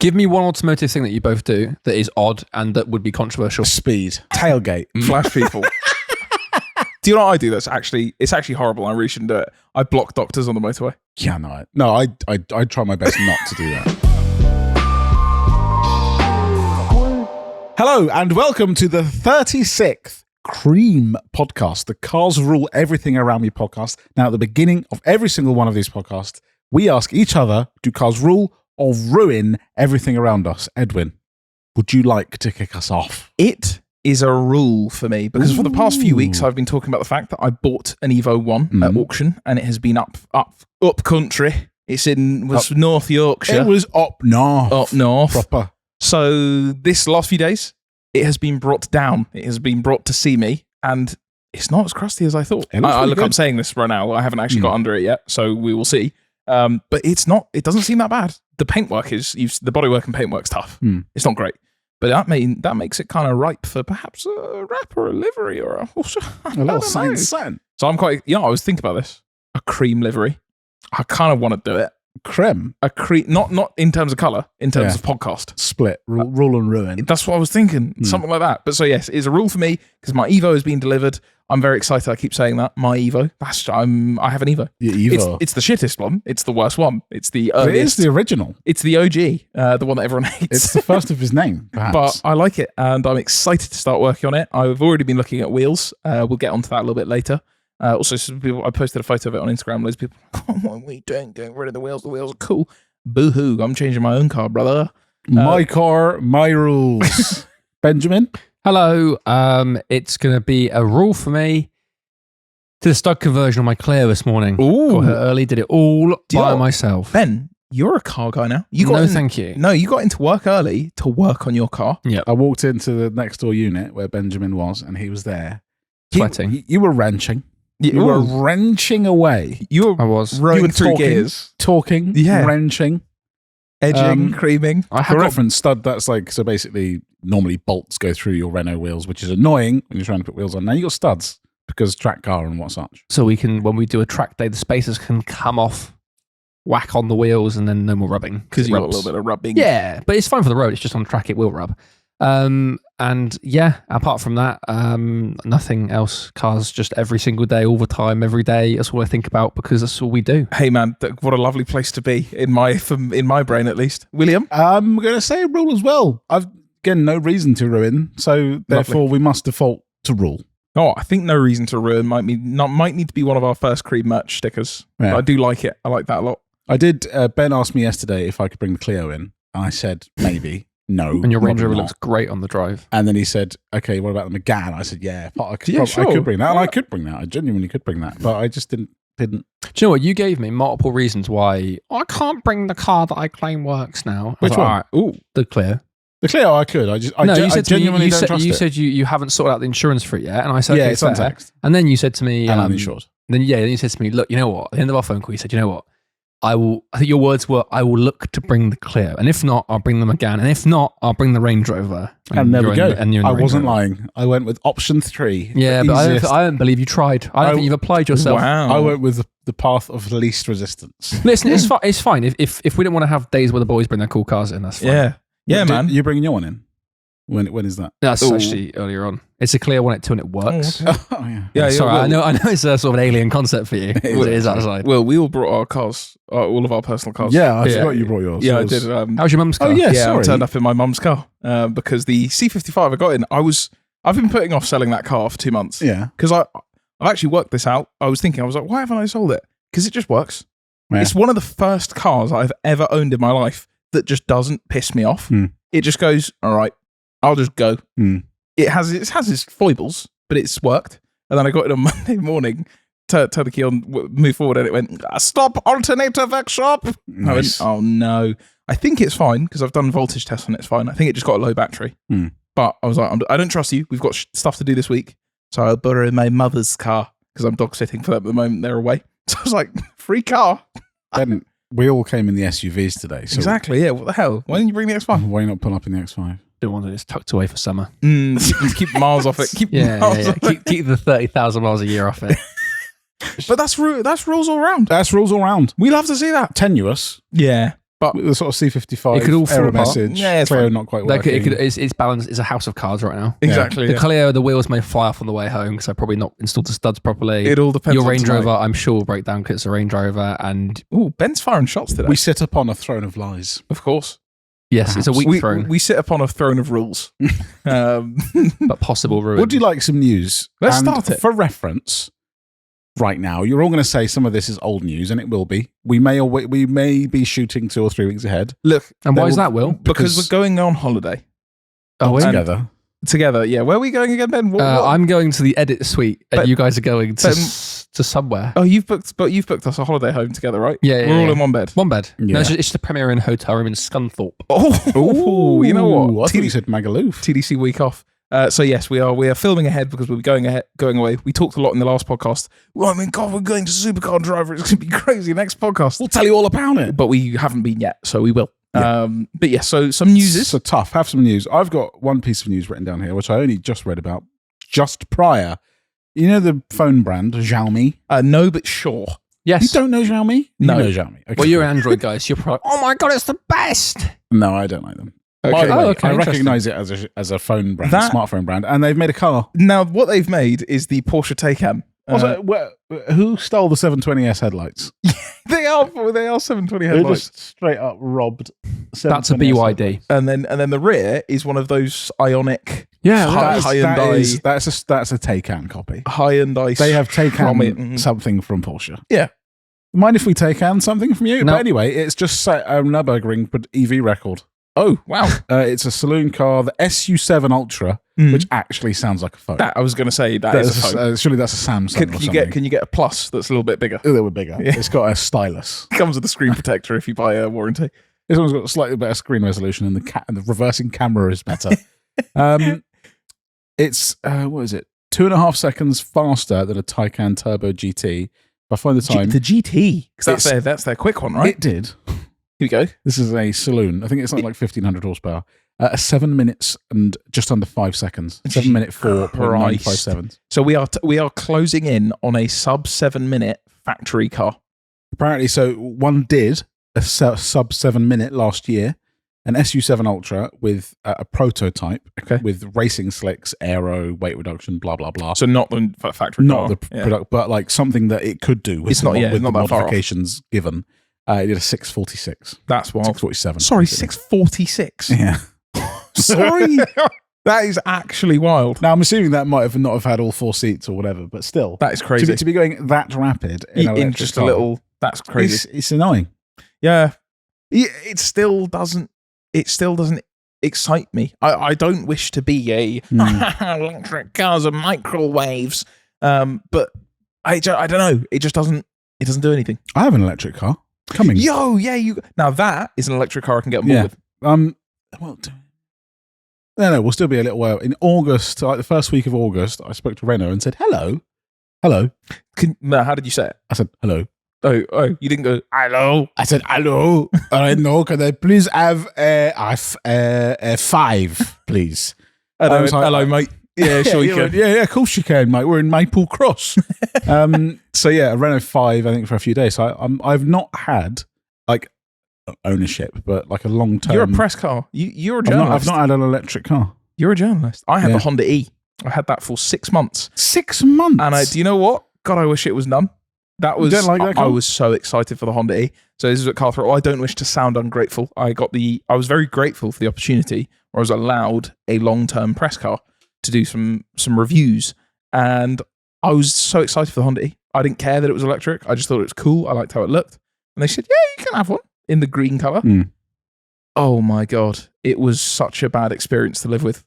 Give me one automotive thing that you both do that is odd and that would be controversial. Speed, tailgate, flash people. Do you know what I do? It's actually horrible. I really shouldn't do it. I block doctors on the motorway. Yeah, no, I try my best not to do that. Hello and welcome to the 36th C.R.E.A.M podcast, the Cars Rule Everything Around Me podcast. Now, at the beginning of every single one of these podcasts, we ask each other, do cars rule or ruin everything around us? Edwin, would you like to kick us off? It is a rule for me because for the past few weeks I've been talking about the fact that I bought an Evo 1 at auction and it has been up country. It's was North Yorkshire. It was up north. Up north. Proper. So this last few days, it has been brought down. It has been brought to see me and it's not as crusty as I thought. I'm saying this right now. I haven't actually got under it yet, so we will see. But it doesn't seem that bad. The paintwork the bodywork and paintwork's tough. It's not great. But that makes it kind of ripe for perhaps a wrap or a livery or a little sign. So I'm quite, I was thinking about this. A cream livery. I kind of want to do it. Creme? A cream, not in terms of colour, in terms of podcast. Split, rule and ruin. That's what I was thinking, something like that. But so yes, it's a rule for me because my Evo has been delivered. I'm very excited. I keep saying that. My Evo. I have an Evo. Your Evo. It's the shittest one. It's the worst one. It's the earliest. It is the original. It's the OG, the one that everyone hates. It's the first of his name, perhaps. But I like it, and I'm excited to start working on it. I've already been looking at wheels. We'll get onto that a little bit later. Also, I posted a photo of it on Instagram. Loads of people, what are we doing? Getting rid of the wheels. The wheels are cool. Boo-hoo. I'm changing my own car, brother. My car, my rules. Benjamin? Hello. It's going to be a rule for me to the stud conversion on my Clio this morning. Ooh. Got here early, did it all by myself. Ben, you're a car guy now. Thank you. No, you got into work early to work on your car. Yeah. I walked into the next door unit where Benjamin was and he was there. Sweating. You were wrenching. You were wrenching away. I was. Rowing through gears. Talking, wrenching. Edging, creaming. For reference, stud, that's like, so basically, normally bolts go through your Renault wheels, which is annoying when you're trying to put wheels on. Now you got studs because track car and what such. So we can, when we do a track day, the spacers can come off, whack on the wheels, and then no more rubbing. Because you got a little bit of rubbing. Yeah, but it's fine for the road. It's just on track, it will rub. And yeah, apart from that, nothing else. Cars just every single day, all the time, every day. That's all I think about because that's all we do. Hey man, what a lovely place to be in my brain at least. William, I'm going to say rule as well. I've again no reason to ruin, so therefore we must default to rule. Oh, I think no reason to ruin might need to be one of our first C.R.E.A.M merch stickers. Yeah. I do like it. I like that a lot. I did. Ben asked me yesterday if I could bring the Clio in, and I said maybe. No. And your Range Rover looks great on the drive. And then he said, okay, what about the Megane? I said, yeah, I could bring that. And I could bring that. I genuinely could bring that. But I just didn't. Do you know what? You gave me multiple reasons why I can't bring the car that I claim works now. Which one? Ooh, the Clio. The Clio, I could. I genuinely don't trust it. You said you haven't sorted out the insurance for it yet. And I said, okay, it's on text. And then you said to me... And uninsured. Then you said to me, look, you know what? At the end of our phone call, you said, you know what? I think your words were, I will look to bring the Clio. And if not, I'll bring them again. And if not, I'll bring the Range Rover. And there we go. I wasn't lying. I went with option 3. Yeah, but I don't believe you tried. I don't think you've applied yourself. Wow. I went with the path of least resistance. Listen, it's fine. If we didn't want to have days where the boys bring their cool cars in, that's fine. Yeah, man. You're bringing your one in? When is that? That's actually earlier on. It's a Clio 1.2 and it works. Yeah. Sorry, I know it's a sort of an alien concept for you. It is outside. Well, we all brought our cars, all of our personal cars. Yeah, I forgot you brought yours. Yeah, I did. How's your mum's car? Oh, yeah, I turned up in my mum's car because the C55 I got in, I've been putting off selling that car for 2 months. Yeah. Because I've actually worked this out. I was like, why haven't I sold it? Because it just works. Yeah. It's one of the first cars I've ever owned in my life that just doesn't piss me off. It just goes, all right, I'll just go. It has its foibles, but it's worked. And then I got it on Monday morning, turn the key on, move forward, and it went, stop, alternator workshop. Nice. I went, oh no. I think it's fine because I've done voltage tests and it's fine. I think it just got a low battery. But I was like, I don't trust you. We've got stuff to do this week. So I'll borrow my mother's car because I'm dog sitting for them at the moment. They're away. So I was like, free car. Then we all came in the SUVs today. So exactly, yeah. What the hell? Why didn't you bring the X5? Why not pull up in the X5? Don't want it. It's tucked away for summer. Keep miles off it. Keep the 30,000 miles a year off it. But that's rules all round. That's rules all round. We love to see that. Tenuous. Yeah. But the sort of C55 it could all fall error apart. message. Yeah, it's Clio fine. not quite Like working. it's balanced. It's a house of cards right now. Exactly. The Yeah. Clio, the wheels may fly off on the way home because I probably not installed the studs properly. It all depends. Your on Range tonight. Rover, I'm sure, will break down because it's a Range Rover. And Ooh, Ben's firing shots today. We sit upon a throne of lies. Of course. yes, it's a Perhaps. weak throne, We sit upon a throne of rules. but possible ruin. Would you like some news? Let's And start it. For reference, right now, you're all going to say some of this is old news, and it will be. We may be shooting 2 or 3 weeks ahead. Look, And why There is will- that, Will? because we're going on holiday Oh, wait. Together. together. Yeah, where are we going again, Ben? What- I'm going to the edit suite, and But- you guys are going to but- to somewhere. Oh, you've booked us a holiday home together, right? Yeah, we're all yeah. in one bed. One bed. No, Yeah. it's just a Premier Inn hotel room in Scunthorpe. Oh, you know Ooh, what? I thought you said Magaluf. TDC week off. So yes, we are filming ahead because we'll be going away. We talked a lot in the last podcast. Well, I mean, God, we're going to Supercar Driver. It's going to be crazy next podcast. We'll tell you all about it. But we haven't been yet, so we will. Yeah. But yeah, so some news is So tough. Have some news. I've got one piece of news written down here, which I only just read about just prior. You know the phone brand Xiaomi? no, but sure. Yes. You don't know Xiaomi? No. You know Xiaomi. Okay. Well, you're an Android guy, so you're probably like, oh my God, it's the best. No, I don't like them. Okay. By the way, Oh, okay, I interesting. recognise it as a phone brand, That- smartphone brand, and they've made a car. Now, what they've made is the Porsche Taycan. Also, who stole the 720S headlights? They are 720 Who headlights, just straight up robbed. That's a 720S BYD. headlights? and then the rear is one of those Ionic Yeah, That's a Taycan copy. Hyundai. They have taken Mhm. something from Porsche. Yeah. Mind if we take on something from you? No. But anyway, it's just set a Nürburgring EV record. Oh wow! It's a saloon car, the SU7 Ultra, Mm. which actually sounds like a phone. That I was going to say that is a phone. Surely that's a Samsung or Can something. you get a Plus that's a little bit bigger? Oh, they were bigger. Yeah. It's got a stylus. Comes with a screen protector if you buy a warranty. This one's got a slightly better screen resolution, and the reversing camera is better. It's what is it? 2.5 seconds faster than a Taycan Turbo GT. If I find the time, The GT, because It's- that's their quick one, right? it did. Here we go. This is a saloon. I think it's like 1,500 horsepower. 7 minutes and just under 5 seconds. 7 minute 4.95 Christ. seconds. So we are closing in on a sub 7 minute factory car. Apparently, so one did a sub 7 minute last year, an SU7 Ultra with a prototype Okay. with racing slicks, aero, weight reduction, blah blah blah. So not the factory Not car. the product, but like something that it could do with It's not- the, yeah, with not the that far off. modifications given. It did a 646, That's wild. 647. Sorry, basically. 646. Yeah. Sorry. That is actually wild. Now I'm assuming that might have not have had all 4 seats or whatever, but still, That is crazy. to be going that rapid in, an In electric just a car, little. That's crazy. it's annoying. Yeah. It still doesn't excite me. I don't wish to be a electric cars and microwaves. But I don't know. It doesn't do anything. I have an electric car coming. Yo, yeah, now that is an electric car I can get on board Yeah. with. Well, no, we'll still be a little while. In August, like the first week of August, I spoke to Renault and said, hello. How did you say it? I said, hello. Oh, you didn't go, hello. I said, hello. Renault, can I please have a 5, please? And I was like, hello, mate. Yeah, sure you can. Yeah, of course you can, mate. We're in Maple Cross. So yeah, a Renault 5, I think, for a few days. So I've not had like ownership, but like a long term. You're a press car. You're a I've journalist. not had an electric car. You're a journalist. I had Yeah. the Honda E. I had that for 6 months. 6 months. And do you know what? God, I wish it was none. That was don't like that I car? was so excited for the Honda E. So this is what Carl thought. I don't wish to sound ungrateful. I was very grateful for the opportunity where I was allowed a long-term press car to do some reviews. And I was so excited for the Honda E. I didn't care that it was electric. I just thought it was cool. I liked how it looked. And they said, yeah, you can have one in the green color. Mm. Oh my God. It was such a bad experience to live with.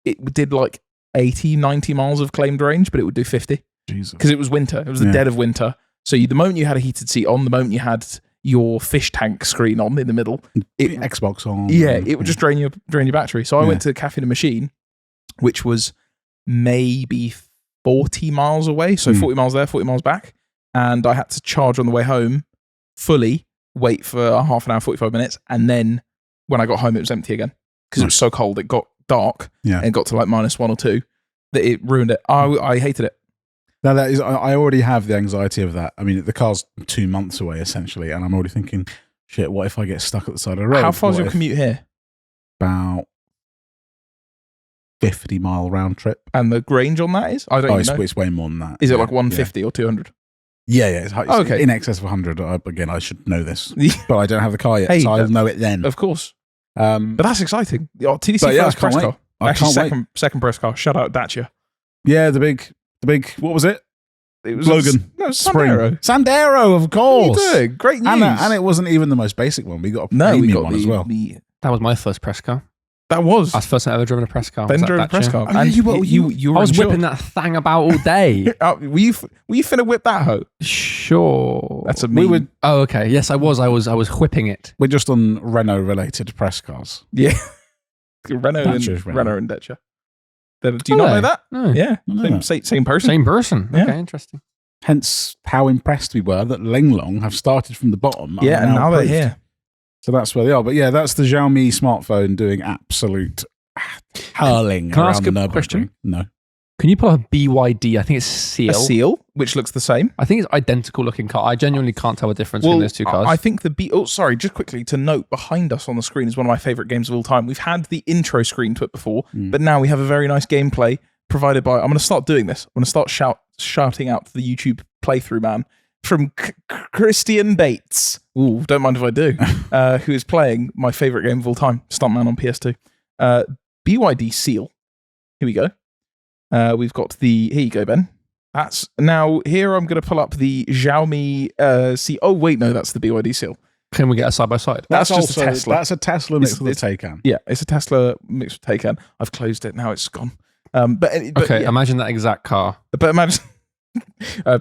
It did like 80, 90 miles of claimed range, but it would do 50 Jesus. because it was winter. It was the Yeah. dead of winter. So the moment you had a heated seat on, the moment you had your fish tank screen on in the middle, Xbox on. it would just drain your battery. So I Yeah. went to Cafe de Machine, which was maybe 40 miles away. So 40 miles there, 40 miles back. And I had to charge on the way home fully, wait for a half an hour, 45 minutes. And then when I got home, it was empty again because it was so cold. It got dark and it got to like -1 or 2 that it ruined it. I hated it. Now I already have the anxiety of that. I mean, the car's 2 months away essentially, and I'm already thinking, shit, what if I get stuck at the side of the road? How far's your commute here? About 50-mile round trip. And the range on that is? I don't even know. It's way more than that. Is it like 150 or 200? Yeah. It's okay. In excess of 100. Again, I should know this, but I don't have the car yet, so I'll know it then. Of course. But that's exciting. TDC first press car. Actually, second press car. Shout out Dacia. Yeah, the big. What was it? It was Logan. Sandero. Sandero, of course. What are you doing? Great news. And it wasn't even the most basic one. We got a premium one as well. That was my first press car. That was. That's the first time I ever driven a press car. Ben drove a press car. And you I was whipping that thing about all day. Were you finna whip that hoe? Sure. That's a meme. Oh, okay. Yes, I was. I was whipping it. We're just on Renault-related press cars. Yeah. Renault and Dacia. Do you not know that? No. Yeah. Same person. Same person. Yeah. Okay, interesting. Hence how impressed we were that Linglong have started from the bottom. Yeah, and now they're here. So that's where they are. But yeah, that's the Xiaomi smartphone doing absolute hurling Can I around ask the a Nürburgring. question? No. Can you pull up a BYD? I think it's Seal. A Seal, which looks the same. I think it's identical looking car. I genuinely can't tell the difference between those two cars. I think just quickly to note, behind us on the screen is one of my favorite games of all time. We've had the intro screen to it before, but now we have a very nice gameplay provided by, I'm going to start doing this. I'm going to start shouting out to the YouTube playthrough man from Christian Bates. Ooh, don't mind if I do. Who is playing my favorite game of all time, Stuntman on PS2. BYD Seal. Here we go. We've got here you go, Ben. That's now here. I'm going to pull up the Xiaomi C. Oh, wait, no, that's the BYD Seal. Can we get a side by side? That's just a Tesla. That's a Tesla mixed with a Taycan. Yeah, it's a Tesla mixed with Taycan. I've closed it. Now it's gone. But okay, yeah. Imagine that exact car. But imagine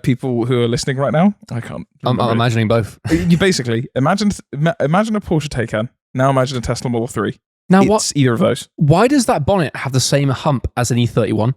people who are listening right now. I can't. I'm imagining both. You basically imagine a Porsche Taycan. Now imagine a Tesla Model 3. Now it's either of those. Why does that bonnet have the same hump as an E31?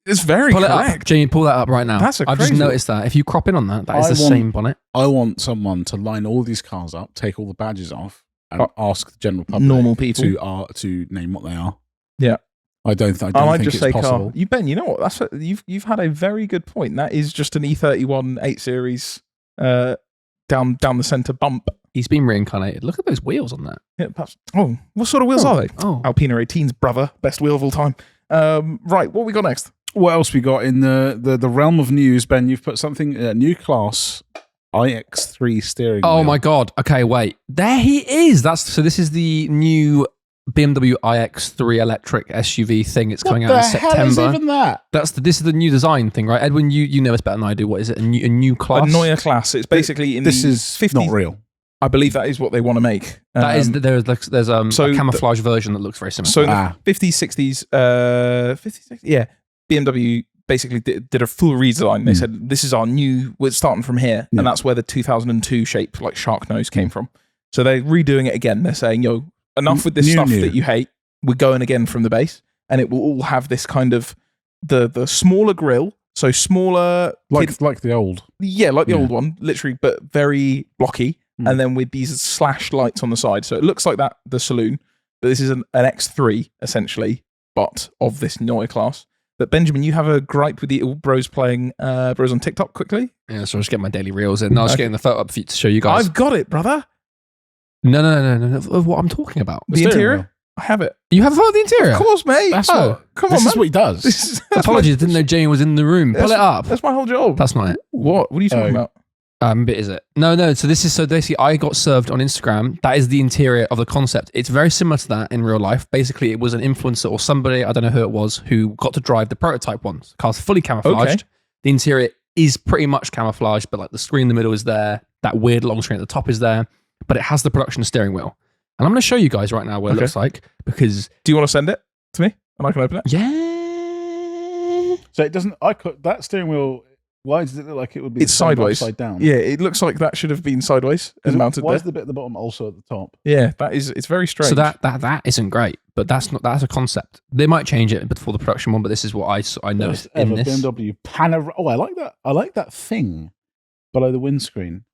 It's very correct. Pull it up, Jamie. Pull that up right now. I've just noticed that. If you crop in on that, that is the same bonnet. I want someone to line all these cars up, take all the badges off, and ask the general public, normal people, to name what they are. Yeah. I don't think it's possible. Ben, you know what? You've had a very good point. That is just an E31 8 Series down the centre bump. He's been reincarnated. Look at those wheels on that. Yeah, perhaps. Oh, what sort of wheels are they? Oh, Alpina 18s, brother. Best wheel of all time. Right, what we got next? What else we got in the realm of news, Ben? You've put something, new class iX3 steering wheel. Oh my God. Okay, wait. There he is. This is the new BMW iX3 electric SUV thing. It's coming out in September. What the hell is even that? This is the new design thing, right? Edwin, you know this better than I do. What is it? A new class? A Neue Class. It's basically this is 50, not real. I believe that is what they want to make. That is there's a camouflage version that looks very similar. So in the 50s, 60s, yeah, BMW basically did a full redesign. They said, this is our new, we're starting from here. And that's where the 2002 shape, like shark nose, came from. So they're redoing it again. They're saying, yo, enough with this stuff that you hate. We're going again from the base. And it will all have this kind of, the smaller grille. So smaller. Like the old. Yeah, like the old one, literally, but very blocky. And then with these slash lights on the side. So it looks like that, the saloon. But this is an X3, essentially, but of this Neue Class. But Benjamin, you have a gripe with the bros playing bros on TikTok quickly? Yeah, so I'll just get my daily reels in. I was getting the photo up for you to show you guys. I've got it, brother. No. Of what I'm talking about. The interior? I have it. You have a photo of the interior? Of course, mate. Come on, this is what he does. Apologies, didn't know Jamie was in the room. Pull it up. That's my whole job. That's not it. What are you talking about? Bit is it? No. So this is basically I got served on Instagram. That is the interior of the concept. It's very similar to that in real life. Basically, it was an influencer or somebody, I don't know who it was, who got to drive the prototype one. The car's fully camouflaged. Okay. The interior is pretty much camouflaged, but like the screen in the middle is there. That weird long screen at the top is there, but it has the production steering wheel. And I'm going to show you guys right now what it looks like because. Do you want to send it to me and I can open it? Yeah. So it doesn't. That steering wheel. Why does it look like it would be? It's sideways. Upside down. Yeah, it looks like that should have been sideways and mounted. Why is the bit at the bottom also at the top? Yeah, it's very strange. So that isn't great, but that's a concept. They might change it before the production one, but this is what I noticed in this. BMW panorama. Oh, I like that. I like that thing below the windscreen.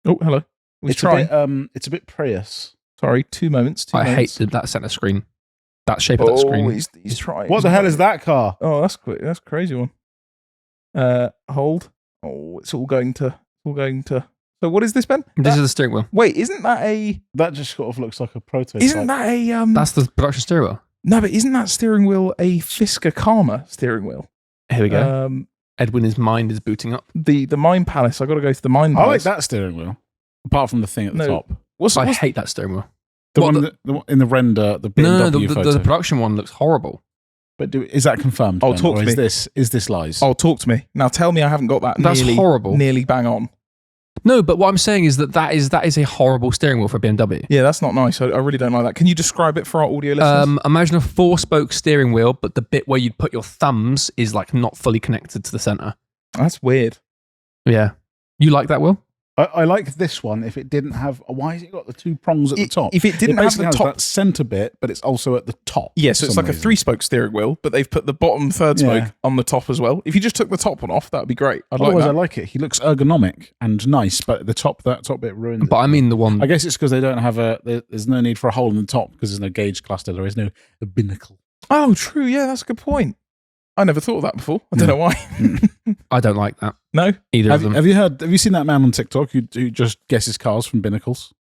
Oh, hello. It's a bit Prius. Sorry, 2 moments. I hate that center screen. That shape of that screen. He's trying. What the hell is that car? Oh, that's quick. That's a crazy one. Hold. Oh, it's all going to So what is this, Ben? This is the steering wheel. Wait, isn't that a... That just sort of looks like a prototype. Isn't that a... That's the production steering wheel. No, but isn't that steering wheel a Fisker Karma steering wheel? Here we go. Edwin, his mind is booting up. The Mine Palace. I got to go to the Mine I like Palace. that steering wheel, apart from the thing at the top. I hate that steering wheel. The one in the render, the BMW photo. The production one looks horrible. But is that confirmed? Oh, Ben, talk to me. Is this lies? Oh, talk to me. Now tell me I haven't got that That's horrible. Nearly bang on. No, but what I'm saying is that is a horrible steering wheel for a BMW. Yeah, that's not nice. I really don't like that. Can you describe it for our audio listeners? Imagine a 4-spoke steering wheel, but the bit where you'd put your thumbs is like not fully connected to the center. That's weird. Yeah. You like that, Will? I like this one if it didn't have... Why has it got the 2 prongs at the top? If it didn't have the top... that centre bit, but it's also at the top. Yeah, so it's like a 3-spoke steering wheel, but they've put the bottom 3rd spoke on the top as well. If you just took the top one off, that would be great. Otherwise, I like it. He looks ergonomic and nice, but that top bit ruins it. But I mean the one... I guess it's because they don't have there's no need for a hole in the top because there's no gauge cluster. There is no binnacle. Oh, true. Yeah, that's a good point. I never thought of that before. I don't know why. I don't like that. No? Either of them. Have you seen that man on TikTok who just guesses cars from binnacles?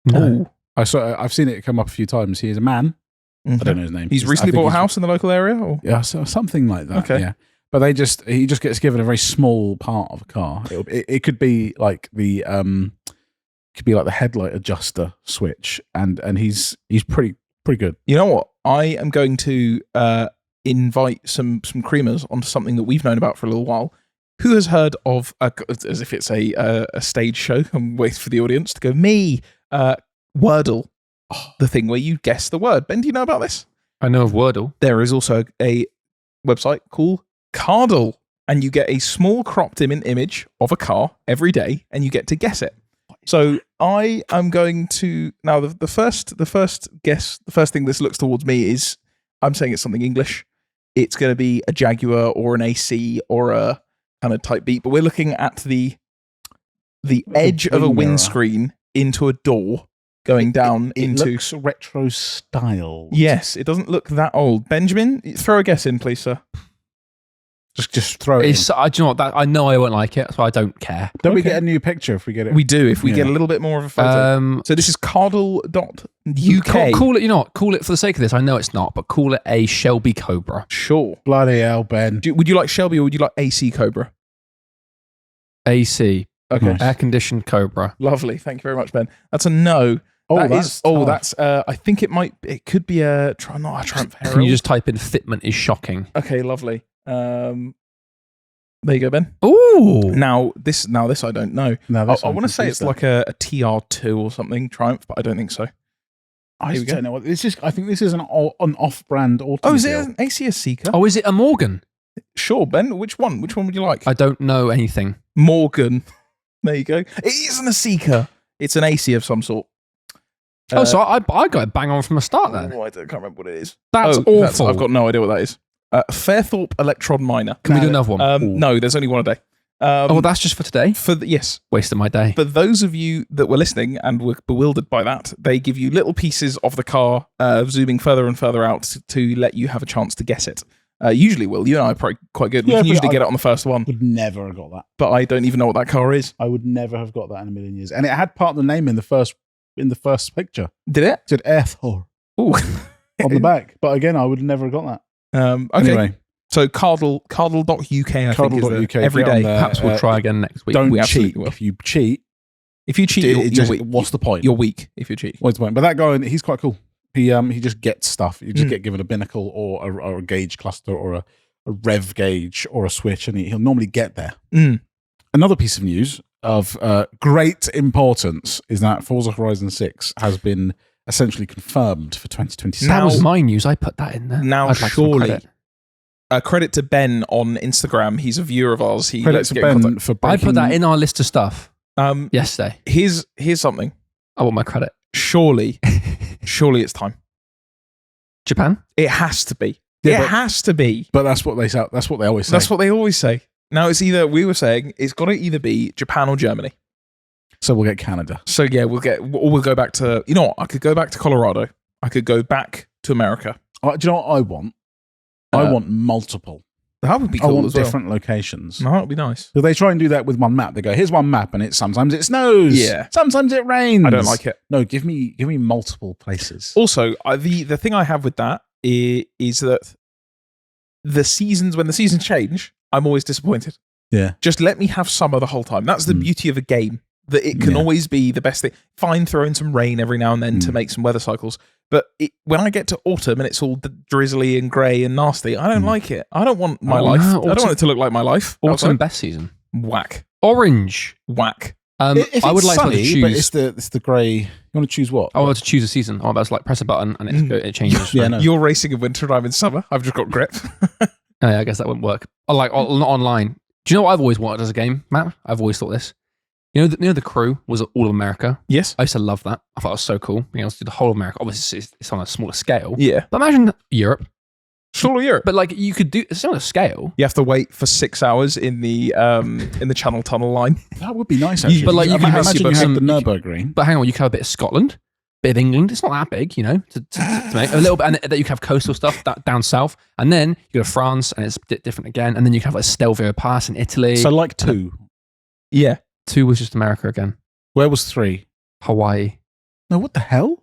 No. I've seen it come up a few times. He is a man. Mm-hmm. I don't know his name. He's recently bought a house in the local area? Or? Yeah, something like that. Okay. Yeah. But he just gets given a very small part of a car. It could be like the headlight adjuster switch, and he's pretty good. You know what? I am going to invite some creamers onto something that we've known about for a little while. Who has heard of, as if it's a stage show, I'm waiting for the audience to go, me, Wordle, the thing where you guess the word. Ben, do you know about this? I know of Wordle. There is also a website called Cardle, and you get a small cropped image of a car every day, and you get to guess it. So I am going to, now the first guess, the first thing this looks towards me is, I'm saying it's something English. It's going to be a Jaguar or an AC or a kind of type beat, but we're looking at the edge of a windscreen into a door going down into... It looks retro style. Yes, it doesn't look that old. Benjamin, throw a guess in, please, sir. Just throw it in. Do you know what? I know I won't like it, so I don't care. Don't we get a new picture if we get it? We do, if we get a little bit more of a photo. So this is cardle.uk. Call it, call it for the sake of this. I know it's not, but call it a Shelby Cobra. Sure. Bloody hell, Ben. Would you like Shelby or would you like AC Cobra? AC. Okay. Nice. Air-conditioned Cobra. Lovely. Thank you very much, Ben. That's a no. That's I think it could be a Triumph Herald. Can you just type in fitment is shocking? Okay, lovely. There you go, Ben. Ooh. Now this I don't know. I want to say it's like a TR2 or something, Triumph, but I don't think so. I don't know what this is. I think this is an off-brand automobile. Oh, is it an AC Seeker? Oh, is it a Morgan? Sure, Ben. Which one? Which one would you like? I don't know anything. Morgan. There you go. It isn't a Seeker. It's an AC of some sort. So I got it bang on from the start then. I can't remember what it is. That's awful. I've got no idea what that is. Fairthorpe Electron Miner. Can we do another one? No, there's only one a day. Well, that's just for today? Yes. Wasted my day. For those of you that were listening and were bewildered by that, they give you little pieces of the car, zooming further and further out to let you have a chance to guess it. Usually, Will, you and I are probably quite good. We can usually get it on the first one. Would never have got that. But I don't even know what that car is. I would never have got that in a million years. And it had part of the name in the first picture. Did it? It said Ethor on the back. But again, I would never have got that. Okay. Anyway. So cardle.uk, I think is the every day. Perhaps we'll try again next week. Don't we cheat. Will. If you cheat, you're weak. What's the point? You're weak if you cheat. What's the point? But that guy, he's quite cool. He just gets stuff. You just get given a binnacle or a gauge cluster or a rev gauge or a switch, and he'll normally get there. Another piece of news of great importance is that Forza Horizon 6 has been essentially confirmed for 2027. That was my news. I put that in there. Now, I'd like some surely, credit. credit to Ben on Instagram. He's a viewer of ours. Credit to Ben for breaking... I put that in our list of stuff yesterday. Here's something. I want my credit. Surely it's time. Japan? It has to be. Yeah, it has to be. But that's what they say. That's what they always say. That's what they always say. Now it's got to either be Japan or Germany. So we'll get Canada. So yeah, we'll go back to, you know what? I could go back to Colorado. I could go back to America. Do you know what I want? I want multiple. That would be cool want as well. different locations. No, that would be nice. So they try and do that with one map. They go, here's one map, and sometimes it snows. Yeah. Sometimes it rains. I don't like it. No, give me multiple places. Also, the thing I have with that is that when the seasons change, I'm always disappointed. Yeah. Just let me have summer the whole time. That's the beauty of a game, that it can always be the best thing. Fine, throw in some rain every now and then to make some weather cycles. But when I get to autumn and it's all drizzly and grey and nasty, I don't like it. I don't want my life. No, I don't want it to look like my life. Autumn best season. Whack. Orange. Whack. If I would it's like sunny, to choose. but it's the grey. You want to choose what? I want to choose a season. I'm about to press a button and it changes. Yeah, no. You're racing in winter and I'm in summer. I've just got grip. Oh, yeah, I guess that wouldn't work. Not online. Do you know what I've always wanted as a game, Matt? I've always thought this. You know, the Crew was all of America. Yes. I used to love that. I thought it was so cool being able to do the whole of America. Obviously, it's on a smaller scale. Yeah. But imagine Europe. Sure, Europe. But like you could do it's on a scale. You have to wait for 6 hours in the Channel Tunnel line. That would be nice, actually. But like you can imagine you have the some- Nürburgring. But hang on, you could have a bit of Scotland, bit of England. It's not that big, you know, to make a little bit. And that you can have coastal stuff down south, and then you go to France, and it's a bit different again. And then you can have like Stelvio Pass in Italy. So like 2. Yeah. 2 was just America again. Where was 3? Hawaii. No, what the hell?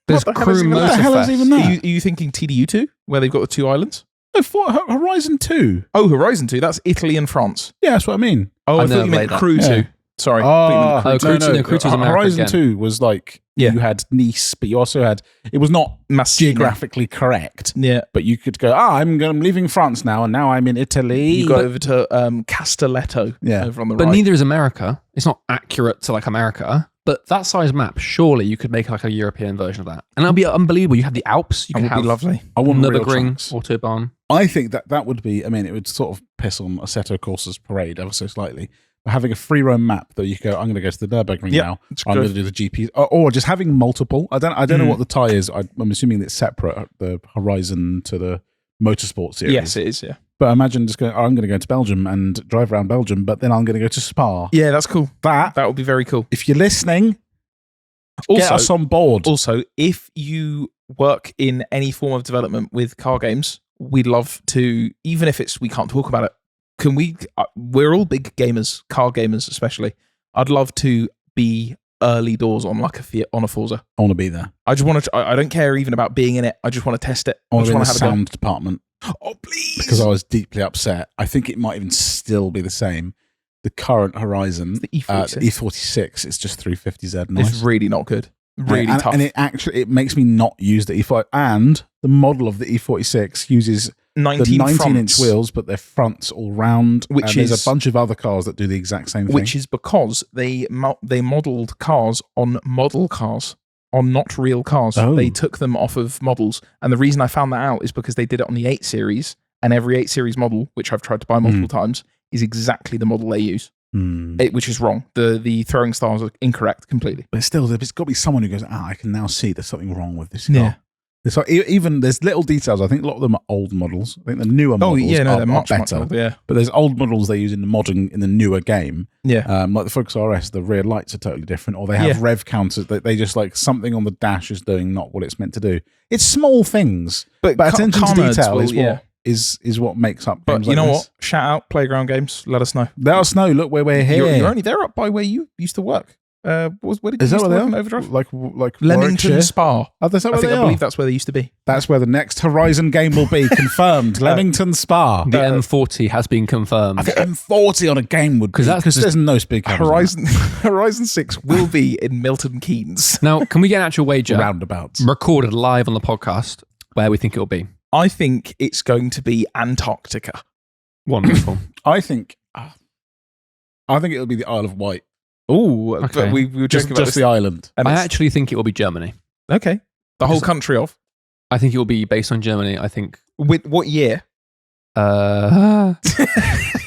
There's What the hell is Crew even that? What the hell is Motorfest. even that? Are you thinking TDU2, where they've got the 2 islands? No, Horizon 2. Oh, Horizon 2. That's Italy and France. Yeah, that's what I mean. Oh, I I've thought you never meant played that. Crew 2. Yeah. Sorry. Oh, Crew 2 was America Horizon again. 2 was like, Yeah. you had Nice, but you also had, it was not Messina. geographically correct, Yeah. but you could go, I'm leaving France now, and now I'm in Italy. You go over to Castelletto over on the But right. neither is America. It's not accurate to like America. But that size map, surely you could make like a European version of that, and that'll be unbelievable. You have the Alps. You That can would have be lovely. I want real Nürburgring, chunks. Autobahn. I think that would be, I mean, it would sort of piss on Assetto Corsa's parade ever so slightly. But having a free roam map that you go, I'm going to go to the Nürburgring Yep, now. it's I'm good. going to do the GP, or just having multiple. I don't know what the tie is. I'm assuming it's separate, the Horizon to the Motorsport series. Yes, it is, yeah. But imagine just going, I'm going to go to Belgium and drive around Belgium, but then I'm going to go to Spa. Yeah, that's cool. That, That would be very cool. if you're listening, get us on board. Also, if you work in any form of development with car games, we'd love to, even if we can't talk about it, can we, we're all big gamers, car gamers especially. I'd love to be early doors on like on a Forza. I want to be there. I just want to, I don't care even about being in it. I just want to test it. I want just to be in the want to have sound department. a go. Oh, please. Because I was deeply upset. I think it might even still be the same. The current Horizon, The E46. the E46, it's just 350Z. Nice. It's really not good. Really and, tough. And it makes me not use the E5. And the model of the E46 uses 19 the 19-inch fronts, wheels, but they're fronts all round. Which and there's is- a bunch of other cars that do the exact same thing. which is because they modelled cars on model cars, on not real cars. Oh. They took them off of models. And the reason I found that out is because they did it on the 8 Series, and every 8 Series model, which I've tried to buy multiple times, is exactly the model they use, which is wrong. The throwing stars are incorrect completely. But still, there's got to be someone who goes, I can now see there's something wrong with this car. Yeah. It's like, even there's little details. I think a lot of them are old models. I think the newer models they're are much better. older, yeah. But there's old models they use in the newer game. Yeah. Like the Focus RS, the rear lights are totally different, or they have rev counters that they just like something on the dash is doing not what it's meant to do. It's small things, but attention to detail is what makes up. But games you like know this. what? Shout out Playground Games. Let us know. Let us know. Look where we're here. You're only there up by where you used to work. Where did you Is used that to where they work are? in Overdrive? Like Leamington Warwickshire? Spa. Oh, that's I where think they I are. believe that's where they used to be. That's where the next Horizon game will be confirmed. Leamington Spa. The M40 has been confirmed. I think M40 on a game would be 'Cause that's because just- there's no speed cameras on Horizon 6 will be in Milton Keynes. Now, can we get an actual that. wager Roundabouts. recorded live on the podcast where we think it will be? I think it's going to be Antarctica. Wonderful. I think it'll be the Isle of Wight. Oh, Okay. but we were Just joking about this. the island. and I it's- actually think it will be Germany. okay. The whole country of. I think it will be based on Germany. I think. With what year? Uh,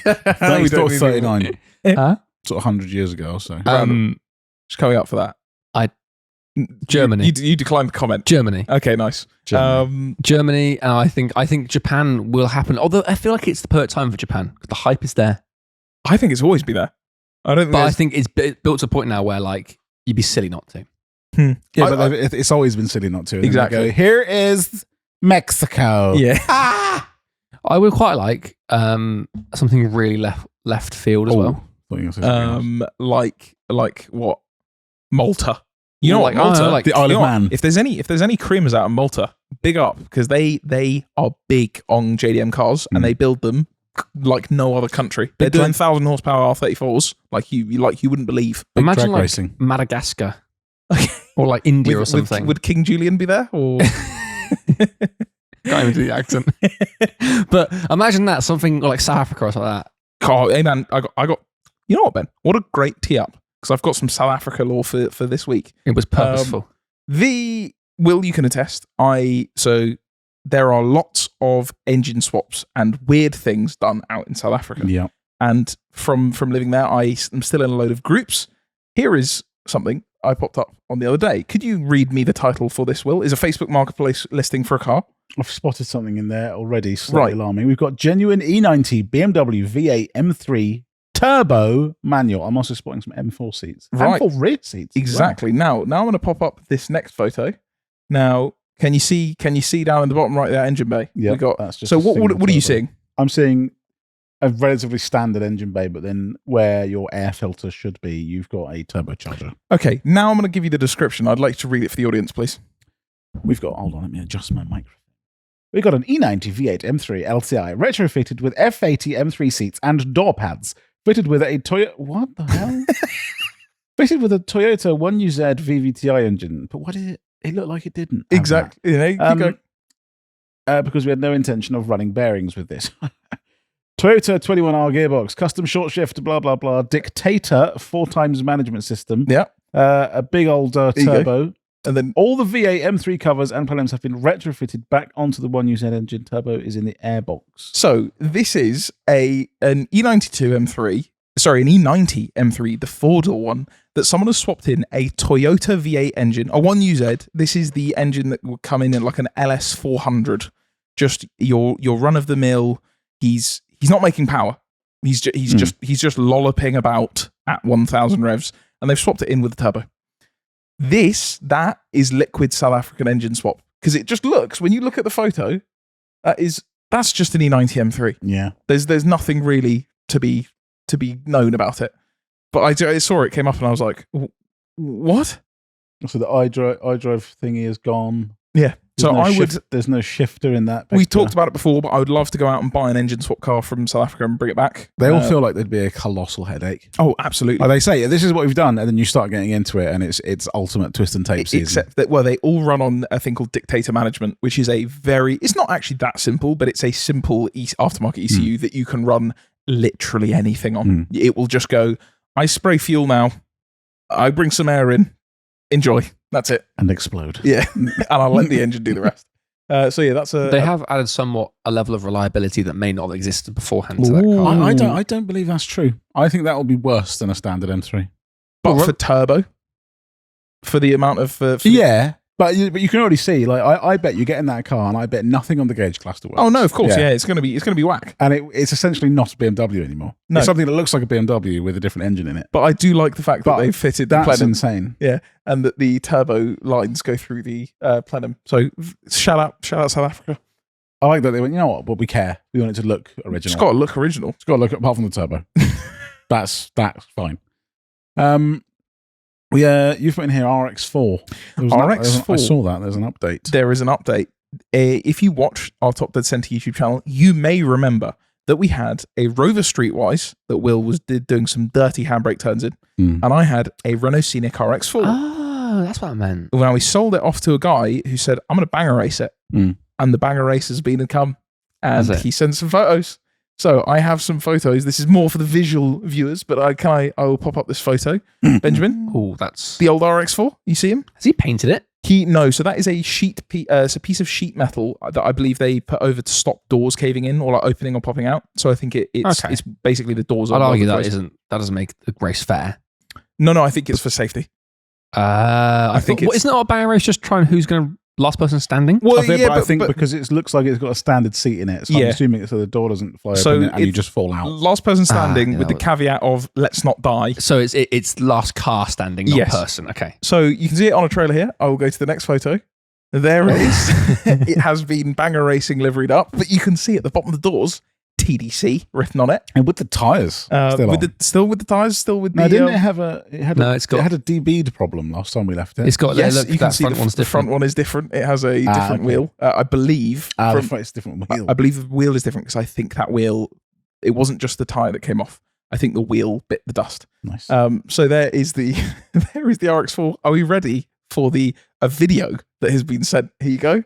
That was sort of 39. Huh? Sort of 100 years ago or so. Just coming up for that. Germany. You declined the comment. Germany. Okay, nice. Germany. And I think Japan will happen. Although I feel like it's the perfect time for Japan. The hype is there. I think it's always been there. I don't think But I there's- think it's built to a point now where like you'd be silly not to. Yeah, I- but it's always been silly not to. And then they Exactly. go, here is Mexico. Yeah. Ah! I would quite like something really left field as well. Like what? Malta. You know, like Malta, the Isle of Man. If there's any creamers out in Malta, big up, because they are big on JDM cars and they build them like no other country. They're doing 1,000 horsepower R34s like you wouldn't believe. Imagine like racing. Madagascar or like India or something. Would King Julian be there? Or can't even do the accent. But imagine that, something like South Africa or something like that. Oh, hey man, I got. You know what, Ben? What a great tee up, because I've got some South Africa lore for this week. It was purposeful. Will, you can attest. So there are lots of engine swaps and weird things done out in South Africa. Yeah. And from living there, I am still in a load of groups. Here is something I popped up on the other day. Could you read me the title for this, Will? Is a Facebook Marketplace listing for a car. I've spotted something in there already, slightly alarming. We've got genuine E90 BMW V8 M3 turbo manual. I'm also spotting some M4 seats. Right. M4 rear seats. Exactly. Wow. Now I'm going to pop up this next photo. Now, can you see down in the bottom right there, engine bay? Yeah. So what are you seeing? I'm seeing a relatively standard engine bay, but then where your air filter should be, you've got a turbocharger. Okay. Now I'm going to give you the description. I'd like to read it for the audience, please. We've got, hold on, let me adjust my microphone. We've got an E90 V8 M3 LCI retrofitted with F80 M3 seats and door pads. Fitted with a Toyota... What the hell? Fitted with a Toyota 1UZ VVTi engine. But what did it... It looked like it didn't. Exactly. Because we had no intention of running bearings with this. Toyota 21R gearbox, custom short shift, blah, blah, blah. Dictator 4x management system. Yeah. A big old turbo. And then all the V8 M3 covers and panels have been retrofitted back onto the 1UZ engine. Turbo is in the airbox. So this is an E92 M3, sorry, an E90 M3, the four-door one, that someone has swapped in a Toyota V8 engine, a 1UZ. This is the engine that will come in at like an LS400. Just your run-of-the-mill. He's not making power. He's just lolloping about at 1,000 revs, and they've swapped it in with the turbo. That is liquid South African engine swap, because it just looks, when you look at the photo, that's just an E90 M3. Yeah, there's nothing really to be known about it. But I saw it came up and I was like, what? So the iDrive thingy is gone. Yeah. There's no shifter in that. We talked about it before, but I would love to go out and buy an engine swap car from South Africa and bring it back. They all feel like they'd be a colossal headache. Oh, absolutely. Like they say, this is what we've done, and then you start getting into it, and it's ultimate twist and tape season. Except that, they all run on a thing called Dictator management, which is it's not actually that simple, but it's a simple aftermarket ECU that you can run literally anything on. It will just go, I spray fuel now, I bring some air in, enjoy. That's it. And explode. Yeah. And I'll let the engine do the rest. So yeah, that's They have added somewhat a level of reliability that may not have existed beforehand to that car. I don't believe that's true. I think that will be worse than a standard M3. But for turbo? For the amount of... yeah. But you can already see, like I bet you get in that car, and I bet nothing on the gauge cluster works. Oh no, of course, yeah. It's gonna be whack, and it's essentially not a BMW anymore. No. It's something that looks like a BMW with a different engine in it. But I do like the fact that they've fitted the plenum. That's insane. Yeah, and that the turbo lines go through the plenum. So shout out South Africa. I like that they went, you know what? But we care. We want it to look original. It's got to look original. It's got to look, apart from the turbo. that's fine. You've put in here RX4. RX4. I saw that. There's an update. There is an update. If you watch our Top Dead Centre YouTube channel, you may remember that we had a Rover Streetwise that Will was doing some dirty handbrake turns in, and I had a Renault Scenic RX4. Oh, that's what I meant. Well, we sold it off to a guy who said, I'm going to banger race it. And the banger race has been and come, and he sent some photos. So I have some photos. This is more for the visual viewers, but I will pop up this photo. Benjamin. Oh, that's the old RX4. You see him? Has he painted it? No. So that is it's a piece of sheet metal that I believe they put over to stop doors caving in or like opening or popping out. So I think it's basically the doors. I'd argue that doesn't make the race fair. No. I think it's for safety. I think isn't it a banger race just trying who's going to last person standing? Well, I think because it looks like it's got a standard seat in it, so I'm assuming so the door doesn't fly open and you just fall out. Last person standing with the caveat of let's not die. So it's last car standing, not person. Okay. So you can see it on a trailer here. I will go to the next photo. There is. It has been Banger Racing liveried up, but you can see at the bottom of the doors TDC written on it, and with the tires still with the tires, still with no, the. Didn't it have a? It had No, a, it's got. It had a DB'd problem last time we left it. It's got. Yes, look, you can that see front one's the different. front one is different. It has a different wheel, I believe. It's different wheel. I believe the wheel is different because I think that wheel. It wasn't just the tire that came off. I think the wheel bit the dust. Nice. So there is the there is the RX-4. Are we ready for a video that has been sent? Here you go.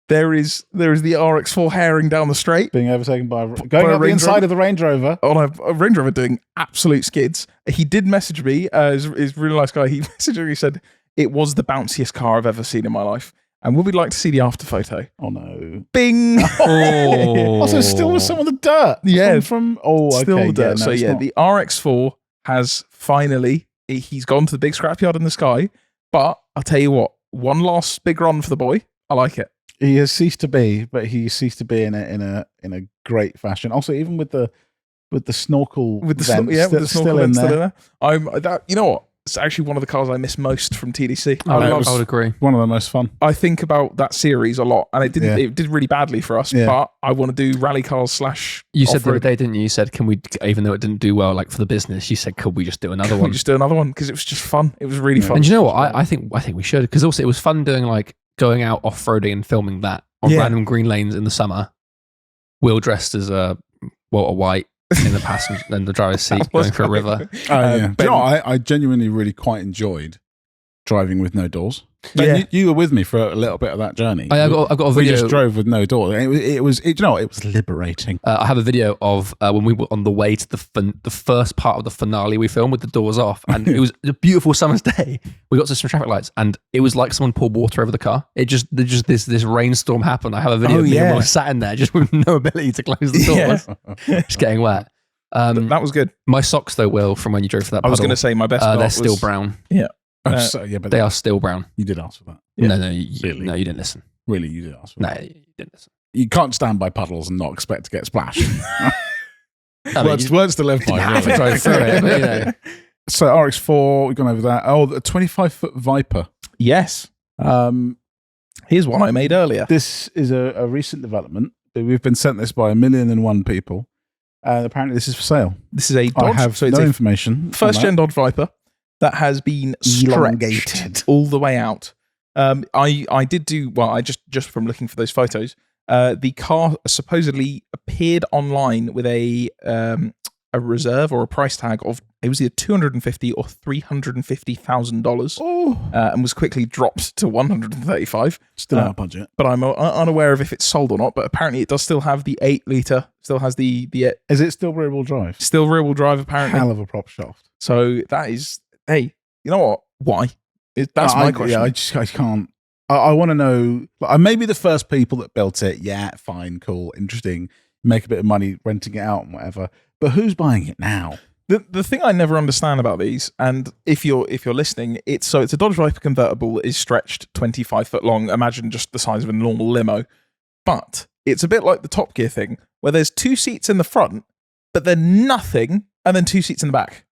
There is the RX-4 herring down the straight, Being overtaken by going up the inside of the Range Rover on a Range Rover doing absolute skids. He did message me. He's a really nice guy. He messaged me. He said it was the bounciest car I've ever seen in my life. And would we like to see the after photo? Oh no! Bing. Oh. Also, still with some of the dirt. Yeah. From Still okay. the dirt. No, So it's yeah, not. the RX-4 has finally. He's gone to the big scrapyard in the sky. But I'll tell you what. One last big run for the boy. I like it. He has ceased to be, but he ceased to be in a great fashion. Also, even with the snorkel With the vent, with the snorkel still in vent still there. in there. You know what? It's actually one of the cars I miss most from TDC. I would agree. One of the most fun. I think about that series a lot, and it did really badly for us. Yeah. But I want to do rally cars / You said the other off-road. day, didn't you? You said, "Can we?" Even though it didn't do well, like for the business, you said, "Could we just do another Can one?" we just do another one because it was just fun. It was really fun. And you know what? I think we should, because also it was fun doing like going out off roading and filming that on Yeah. random green lanes in the summer. Will dressed as Walter White in the passenger and the driver's seat going through a river. Yeah. Do Ben- you know what? I genuinely really quite enjoyed driving with no doors. Ben, Yeah. you were with me for a little bit of that journey. I've got a We video. just drove with no door. It was you know, it was liberating. I have a video of when we were on the way to the first part of the finale we filmed with the doors off, and it was a beautiful summer's day. We got to some traffic lights, and it was like someone poured water over the car. This rainstorm happened. I have a video of me and Will sat in there just with no ability to close the doors, just getting wet. That was good. My socks, though, Will, from when you drove for that I was puddle, going to say my best. Part they're was, still brown. But They are still brown. you did ask for that. Yeah. No, Really? no, you didn't listen. Really, you did ask for No, that. you didn't listen. You can't stand by puddles and not expect to get splashed. I mean, words to live you didn't have to by. drive through it, but, you know. So RX-4, we've gone over that. Oh, the 25-foot Viper. Yes. Um, Here's one I made earlier. This is a recent development. We've been sent this by 1,000,001 people. And apparently this is for sale. This is a I Dodge. have so it's no a information. first on gen Dodge Viper that has been Elongated. stretched all the way out. I did do well. I just from looking for those photos. The car supposedly appeared online with a reserve or a price tag of it was either $250,000 or $350,000, and was quickly dropped to $135,000. Still out of budget. But I'm unaware of if it's sold or not. But apparently, it does still have the 8-liter. Still has the Is it still rear-wheel drive? still rear-wheel drive. Apparently, Hell of a prop shaft. so that is. Hey, you know what? Why? That's my question. Yeah, I can't. I want to know. Like, maybe the first people that built it. Yeah, fine, cool, interesting. Make a bit of money renting it out and whatever. But who's buying it now? The thing I never understand about these, and if you're listening, it's a Dodge Viper convertible that is stretched 25 foot long. Imagine just the size of a normal limo, but it's a bit like the Top Gear thing, where there's 2 seats in the front, but they're nothing, and then 2 seats in the back.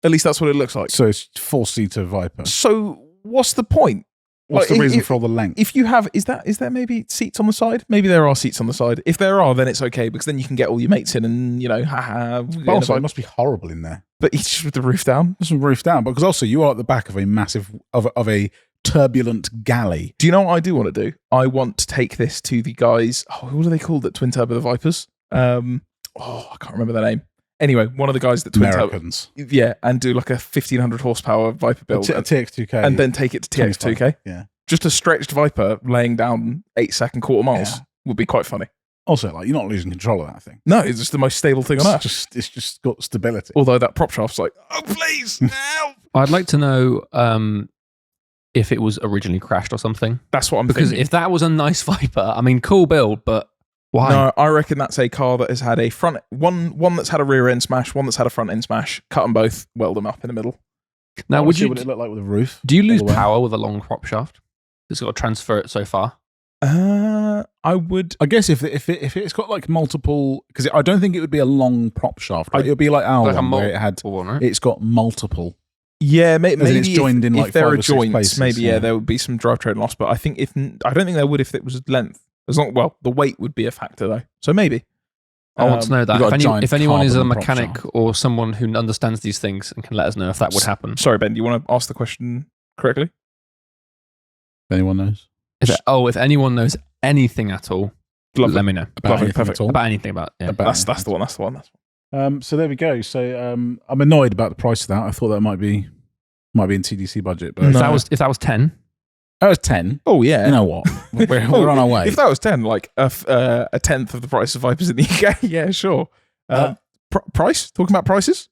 At least that's what it looks like. So it's 4-seater Viper. So what's the point? What's Like, the reason if- for all the length? If you have, is there maybe seats on the side? Maybe there are seats on the side. If there are, then it's okay because then you can get all your mates in and haha. But also, it must be horrible in there. But each with the roof down. There's some roof down, because also you are at the back of a massive of a turbulent galley. Do you know what I do want to do? I want to take this to the guys. Oh, what are they called? That twin turbo the Vipers. I can't remember their name. Anyway, one of the guys that twin turbo. Americans. Yeah, and do like a 1,500 horsepower Viper A build, TX2K. and then take it to TX2K. 25. Yeah. Just a stretched Viper laying down 8-second quarter miles Yeah. would be quite funny. Also, like, you're not losing control of that thing. No, it's just the most stable thing on earth. It's just got stability. Although that prop shaft's like, oh please, help! I'd like to know if it was originally crashed or something. That's what I'm Because thinking. if that was a nice Viper, I mean, cool build, but why? No, I reckon that's a car that has had a front one that's had a rear end smash, one that's had a front end smash. Cut them both, weld them up in the middle. Now, What would it look like with a roof? do you lose all the way? power with a long prop shaft? It's got to transfer it so far. I would. I guess if it's got like multiple, because I don't think it would be a long prop shaft. Right? It would be like our Like a one where it had. multiple one, right? It's got multiple Yeah, maybe it's joined in like if there 5 are or 6 joints, places, maybe there would be some drivetrain loss. But I don't think there would if it was length. The weight would be a factor though. So maybe. I want to know you've got a that. giant If anyone is a carbon prop mechanic shaft. or someone who understands these things and can let us know if that would happen. Sorry, Ben, do you want to ask the question correctly? Anyone knows? If anyone knows anything at all, let me know. About anything at all? About anything about That's the one. That's the one. So there we go. So I'm annoyed about the price of that. I thought that might be in TDC budget, but if that was 10, that was 10. Oh yeah. You know what? We're on our way. If that was 10, like a tenth of the price of Vipers in the UK, yeah, sure. Price? Talking about prices?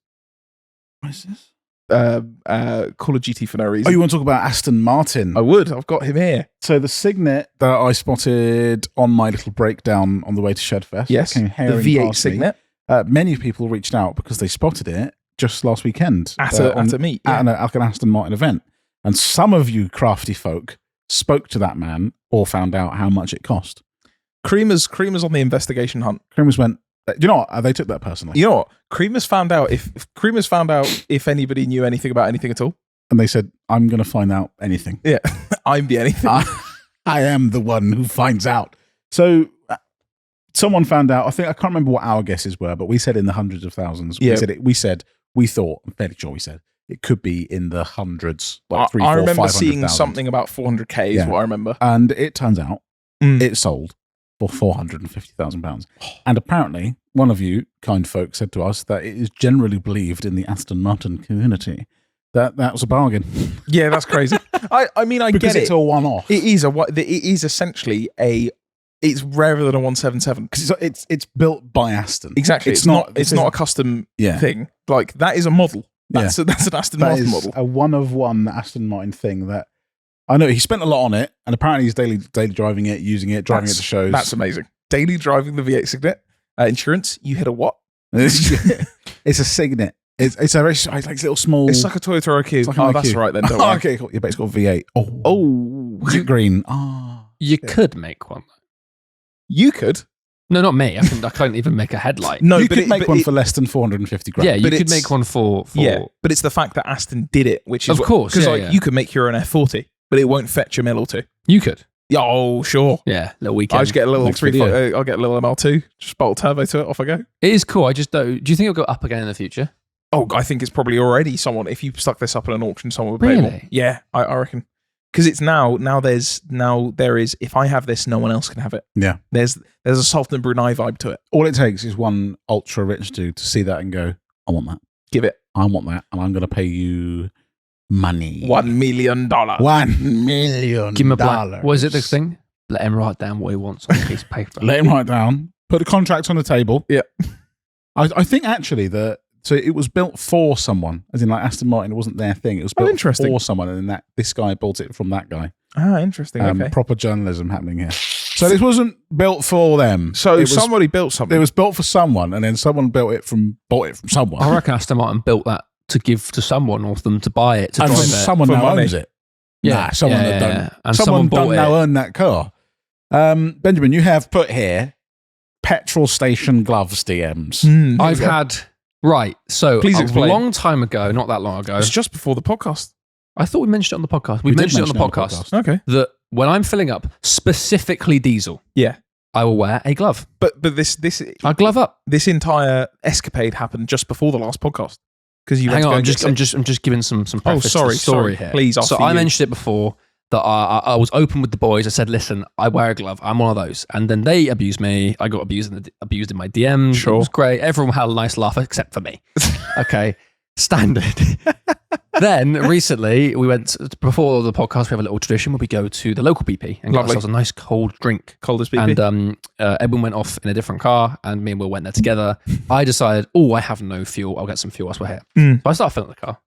Prices? Call of Duty for no reason. Oh, you want to talk about Aston Martin? I would. I've got him here. So the Signet that I spotted on my little breakdown on the way to Shedfest. Yes, came the herring V8 past me. Signet. Many people reached out because they spotted it just last weekend At a meet. Yeah. at an Aston Martin event. And some of you crafty folk spoke to that man or found out how much it cost. Creamer's on the investigation hunt. Creamers went, you know what? They took that personally. You know what? Creamer's found out if anybody knew anything about anything at all. And they said, I'm going to find out anything. Yeah, I'm the anything. I am the one who finds out. So someone found out. I can't remember what our guesses were, but we said in the hundreds of thousands. Yeah. We thought, I'm fairly sure we said it could be in the hundreds, like I remember 500,000. seeing something about 400k is Yeah. what I remember. And it turns out it sold for £450,000. And apparently, one of you kind folk said to us that it is generally believed in the Aston Martin community that was a bargain. Yeah, that's crazy. I mean, I Because get it's it. a one-off. It is essentially it's rarer than a 177 Because it's built by Aston. Exactly. It's not a custom Yeah. thing. Like that is a model. That's an Aston That Martin is model. a one-of-one Aston Martin thing that I know he spent a lot on it, and apparently he's daily driving it, using it, driving it to shows. That's amazing. Daily driving the V8 Signet. Insurance, you hit a what? It's a Signet. It's a very like little small. It's like a Toyota IQ. It's like an That's IQ. right then. Don't worry. Okay, cool. Yeah, but it's got V8. Oh, is it green? Oh, you could make one. You could. No, not me. I can't even make a headlight. No, you but could make one for less than 450 grand. Yeah, you but could it's- make one for Yeah, but it's the fact that Aston did it, which is Of course, because yeah. you could make your own F40, but it won't fetch a mil or two. You could. Yeah, oh sure. Yeah, little weekend. I just get a little Next video. I'll get a little ML2, just bolt turbo to it, off I go. It is cool. I just don't. Do you think it'll go up again in the future? Oh, I think it's probably already someone. If you stuck this up at an auction, someone would pay more. Really? Yeah, I reckon. Because it's now there is. If I have this, no one else can have it. Yeah. There's a Sultan Brunei vibe to it. All it takes is one ultra rich dude to see that and go, I want that. Give it I want that, and I'm going to pay you money. $1 million. $1 million. Give him a blank. What is it? This thing? Let him write down what he wants on a piece of paper. Let him write down. Put the contract on the table. Yeah. I think actually so it was built for someone, as in like Aston Martin. It wasn't their thing. It was built interesting. for someone, and then this guy bought it from that guy. Ah, interesting. Okay. Proper journalism happening here. So this wasn't built for them. So it was, somebody built something. It was built for someone, and then someone bought it from someone. I reckon Aston Martin built that to give to someone or for them to buy it to and drive it. someone for now money. owns it. Nah, someone that don't. Yeah. And someone bought don't now it. own that car. Benjamin, you have put here petrol station gloves DMs. I've had So Please a explain. long time ago, not that long ago. It's just before the podcast. I thought we mentioned it on the podcast. We did mentioned it on the mention podcast Okay. that when I'm filling up specifically diesel, Yeah. I will wear a glove. But this I glove up. this entire escapade happened just before the last podcast. Because you Hang went on, to go I'm and just giving some preface to the sorry, story here. please, So after I you. mentioned it before that I was open with the boys. I said, listen, I wear a glove. I'm one of those. And then they abused me. I got abused in my DMs. Sure. It was great. Everyone had a nice laugh except for me. Okay. Standard. Then recently we went before the podcast. We have a little tradition where we go to the local BP and get Lovely. ourselves a nice cold drink. Coldest BP. And Edwin went off in a different car, and me and Will went there together. I decided, I have no fuel. I'll get some fuel whilst we're here. So I start filling the car.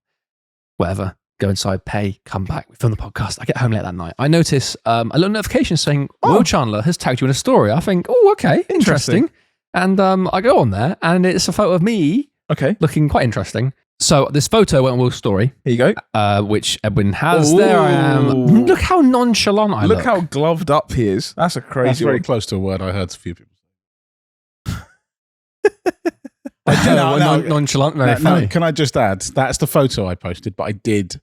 Whatever. Go inside, pay, come back. We film the podcast. I get home late that night. I notice a little notification saying Will Chandler has tagged you in a story. I think, okay, interesting. And I go on there, and it's a photo of me Okay. looking quite interesting. So this photo went on Will's story, Here you go. which Edwin has. There I am. Ooh. Look how nonchalant I look. Look how gloved up he is. That's a That's crazy very one. close to a word I heard a few people. Nonchalant, very funny. Can I just add? That's the photo I posted, but I did.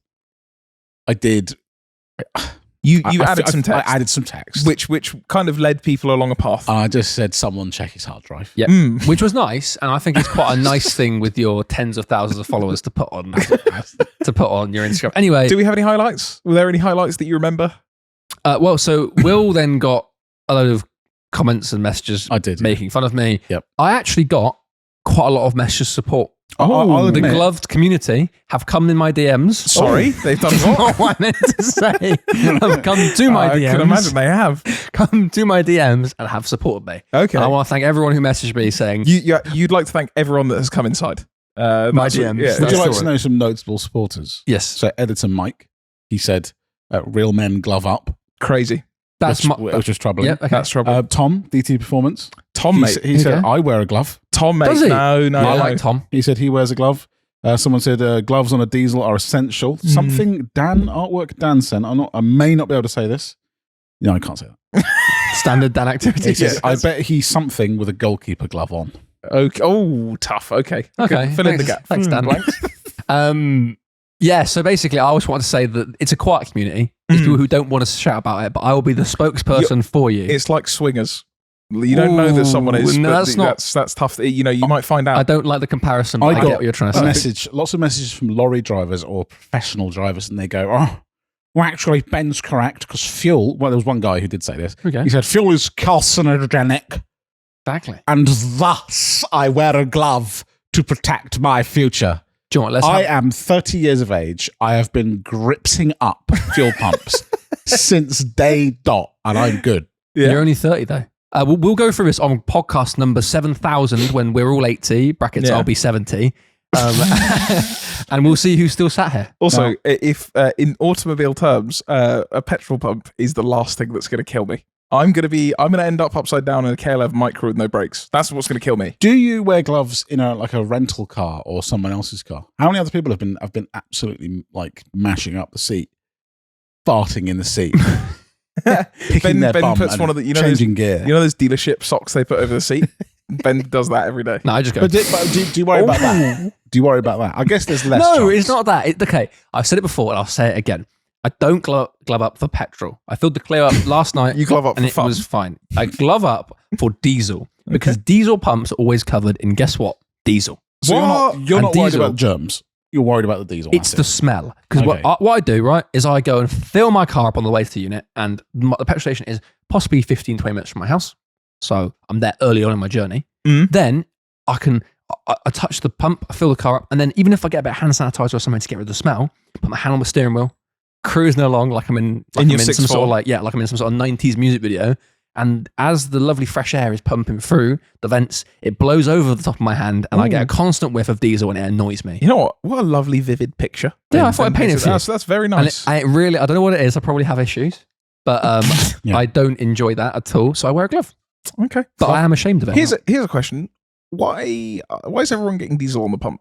You added some text. I added some text, which kind of led people along a path. And I just said, "Someone check his hard drive." Yeah, which was nice, and I think it's quite a nice thing with your tens of thousands of followers to put on your Instagram. Anyway, do we have any highlights? Were there any highlights that you remember? So Will then got a load of comments and messages. I did making fun of me. Yep. I actually got quite a lot of message support. I'll the admit. gloved community have come in my DMs. Sorry, they've done what? What I meant to say. Have come to my DMs. I can imagine they have. Come to my DMs and have supported me. Okay. And I want to thank everyone who messaged me saying... You'd like to thank everyone that has come inside. My DMs. Yeah. Would you like to know some notable supporters? Yes. So Editor Mike, he said, "Real men glove up." Crazy. Which was troubling. Yeah, okay. That's troubling. Tom, DT Performance. Tom, mate. He said, "I wear a glove." Tom, mate. Does he? No. I like Tom. He said he wears a glove. Someone said gloves on a diesel are essential. Something Dan sent. I may not be able to say this. No, I can't say that. Standard Dan activity. He said, I bet he's something with a goalkeeper glove on. Okay. Oh, tough. Okay. Fill in the gap. Thanks, Dan. Yeah, so basically, I always want to say that it's a quiet community. There's people who don't want to shout about it, but I will be the spokesperson for you. It's like swingers. You don't know that someone is. No, but that's tough. You might find out. I don't like the comparison, but I get what you're trying to say. Lots of messages from lorry drivers or professional drivers, and they go, "Oh, well, actually, Ben's correct because fuel." Well, there was one guy who did say this. Okay. He said, "Fuel is carcinogenic, Exactly. and thus I wear a glove to protect my future." Do you know what? I am 30 years of age. I have been gripsing up fuel pumps since day dot, and I'm good. Yeah. You're only 30 though. We'll go through this on podcast number 7,000 when we're all 80. Brackets, I'll be 70. And we'll see who's still sat here. Also, if in automobile terms, a petrol pump is the last thing that's going to kill me. I'm going to end up upside down in a K11 Micro with no brakes. That's what's going to kill me. Do you wear gloves in a rental car or someone else's car? How many other people have been absolutely like mashing up the seat, farting in the seat? Ben puts one of the changing gear. You know those dealership socks they put over the seat? Ben does that every day. No, I just go. But do you worry about that? Do you worry about that? I guess there's less. No, chance. it's not that. Okay, I've said it before and I'll say it again. I don't glove up for petrol. I filled the clear up last night. You glove up and for fun. It was fine. I glove up for diesel because diesel pumps are always covered in guess what? Diesel. So you're not worried diesel, about germs. You're worried about the diesel. It's the smell. Because what I do, right, is I go and fill my car up on the way to the unit, and the petrol station is possibly 15, 20 minutes from my house. So I'm there early on in my journey. Then I touch the pump, I fill the car up, and then even if I get a bit of hand sanitizer or something to get rid of the smell, put my hand on the steering wheel, cruising along like I'm in some sort of like I'm in some sort of 90s music video. And as the lovely fresh air is pumping through the vents, it blows over the top of my hand, and I get a constant whiff of diesel, and it annoys me. You know what? What a lovely, vivid picture. Yeah, I thought I painted it for you. That's very nice. And I don't know what it is. I probably have issues, but I don't enjoy that at all. So I wear a glove. Okay, but I am ashamed of it. Here's a question: Why is everyone getting diesel on the pump?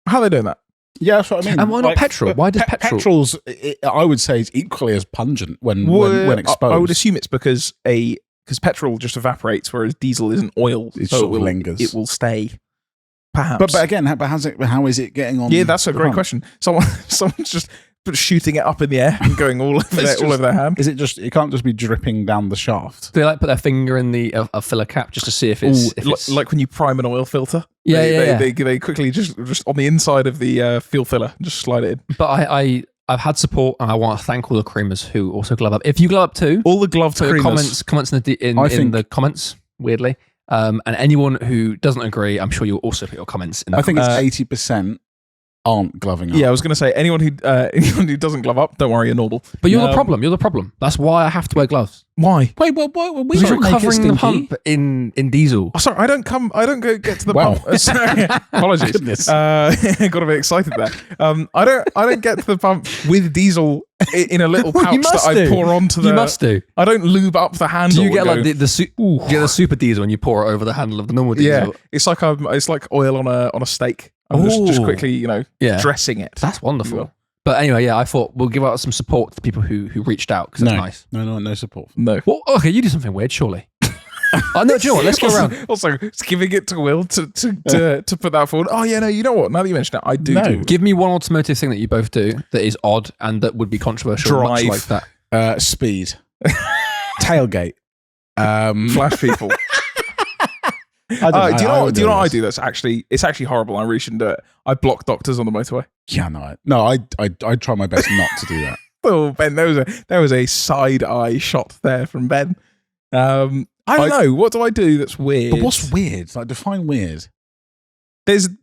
How are they doing that? Yeah, that's what I mean. And why not petrol? Why does petrol? Petrol's, I would say, is equally as pungent when exposed. I would assume it's because petrol just evaporates, whereas diesel isn't oil, so it will stay. Perhaps, but again, how is it getting on? Yeah, that's a great question. Someone's just shooting it up in the air and going all over their hand. Is it just? It can't just be dripping down the shaft. Do they like put their finger in the filler cap just to see if it's like when you prime an oil filter? Yeah, They quickly just on the inside of the fuel filler just slide it in. But I've had support, and I want to thank all the creamers who also glove up. If you glove up too, all the gloved creamers. Comments in the comments. Weirdly, and anyone who doesn't agree, I'm sure you'll also put your comments in. I think it's 80% aren't gloving up. Yeah, I was going to say anyone who doesn't glove up, don't worry, you're normal. But you're the problem. You're the problem. That's why I have to wear gloves. Why? Wait, because you're covering the pump in diesel. Oh, sorry, I don't go get to the pump. Sorry, apologies. Goodness. Got a bit excited there. I don't get to the pump with diesel in a little pouch that I pour onto the. You must do. I don't lube up the handle. Do you get like the get the super diesel and you pour it over the handle of the normal diesel? Yeah, it's like oil on a steak. I'm just quickly, dressing it. That's wonderful. But anyway, I thought we'll give out some support to people who reached out because that's nice. No support. No. Well, okay, you do something weird, surely. Oh no, do you know what? Let's go around. Also, it's giving it to Will to put that forward. Oh yeah, no, you know what? Now that you mention it, I do. No. Give me one automotive thing that you both do that is odd and that would be controversial. Drive. Much like that. Speed. Tailgate. Flash people. Do you know what I do? It's actually horrible. I really shouldn't do it. I block doctors on the motorway. Yeah, I try my best not to do that. Oh, Ben, there was a side eye shot there from Ben. I don't know. What do I do that's weird? But what's weird? Like, define weird. Ben,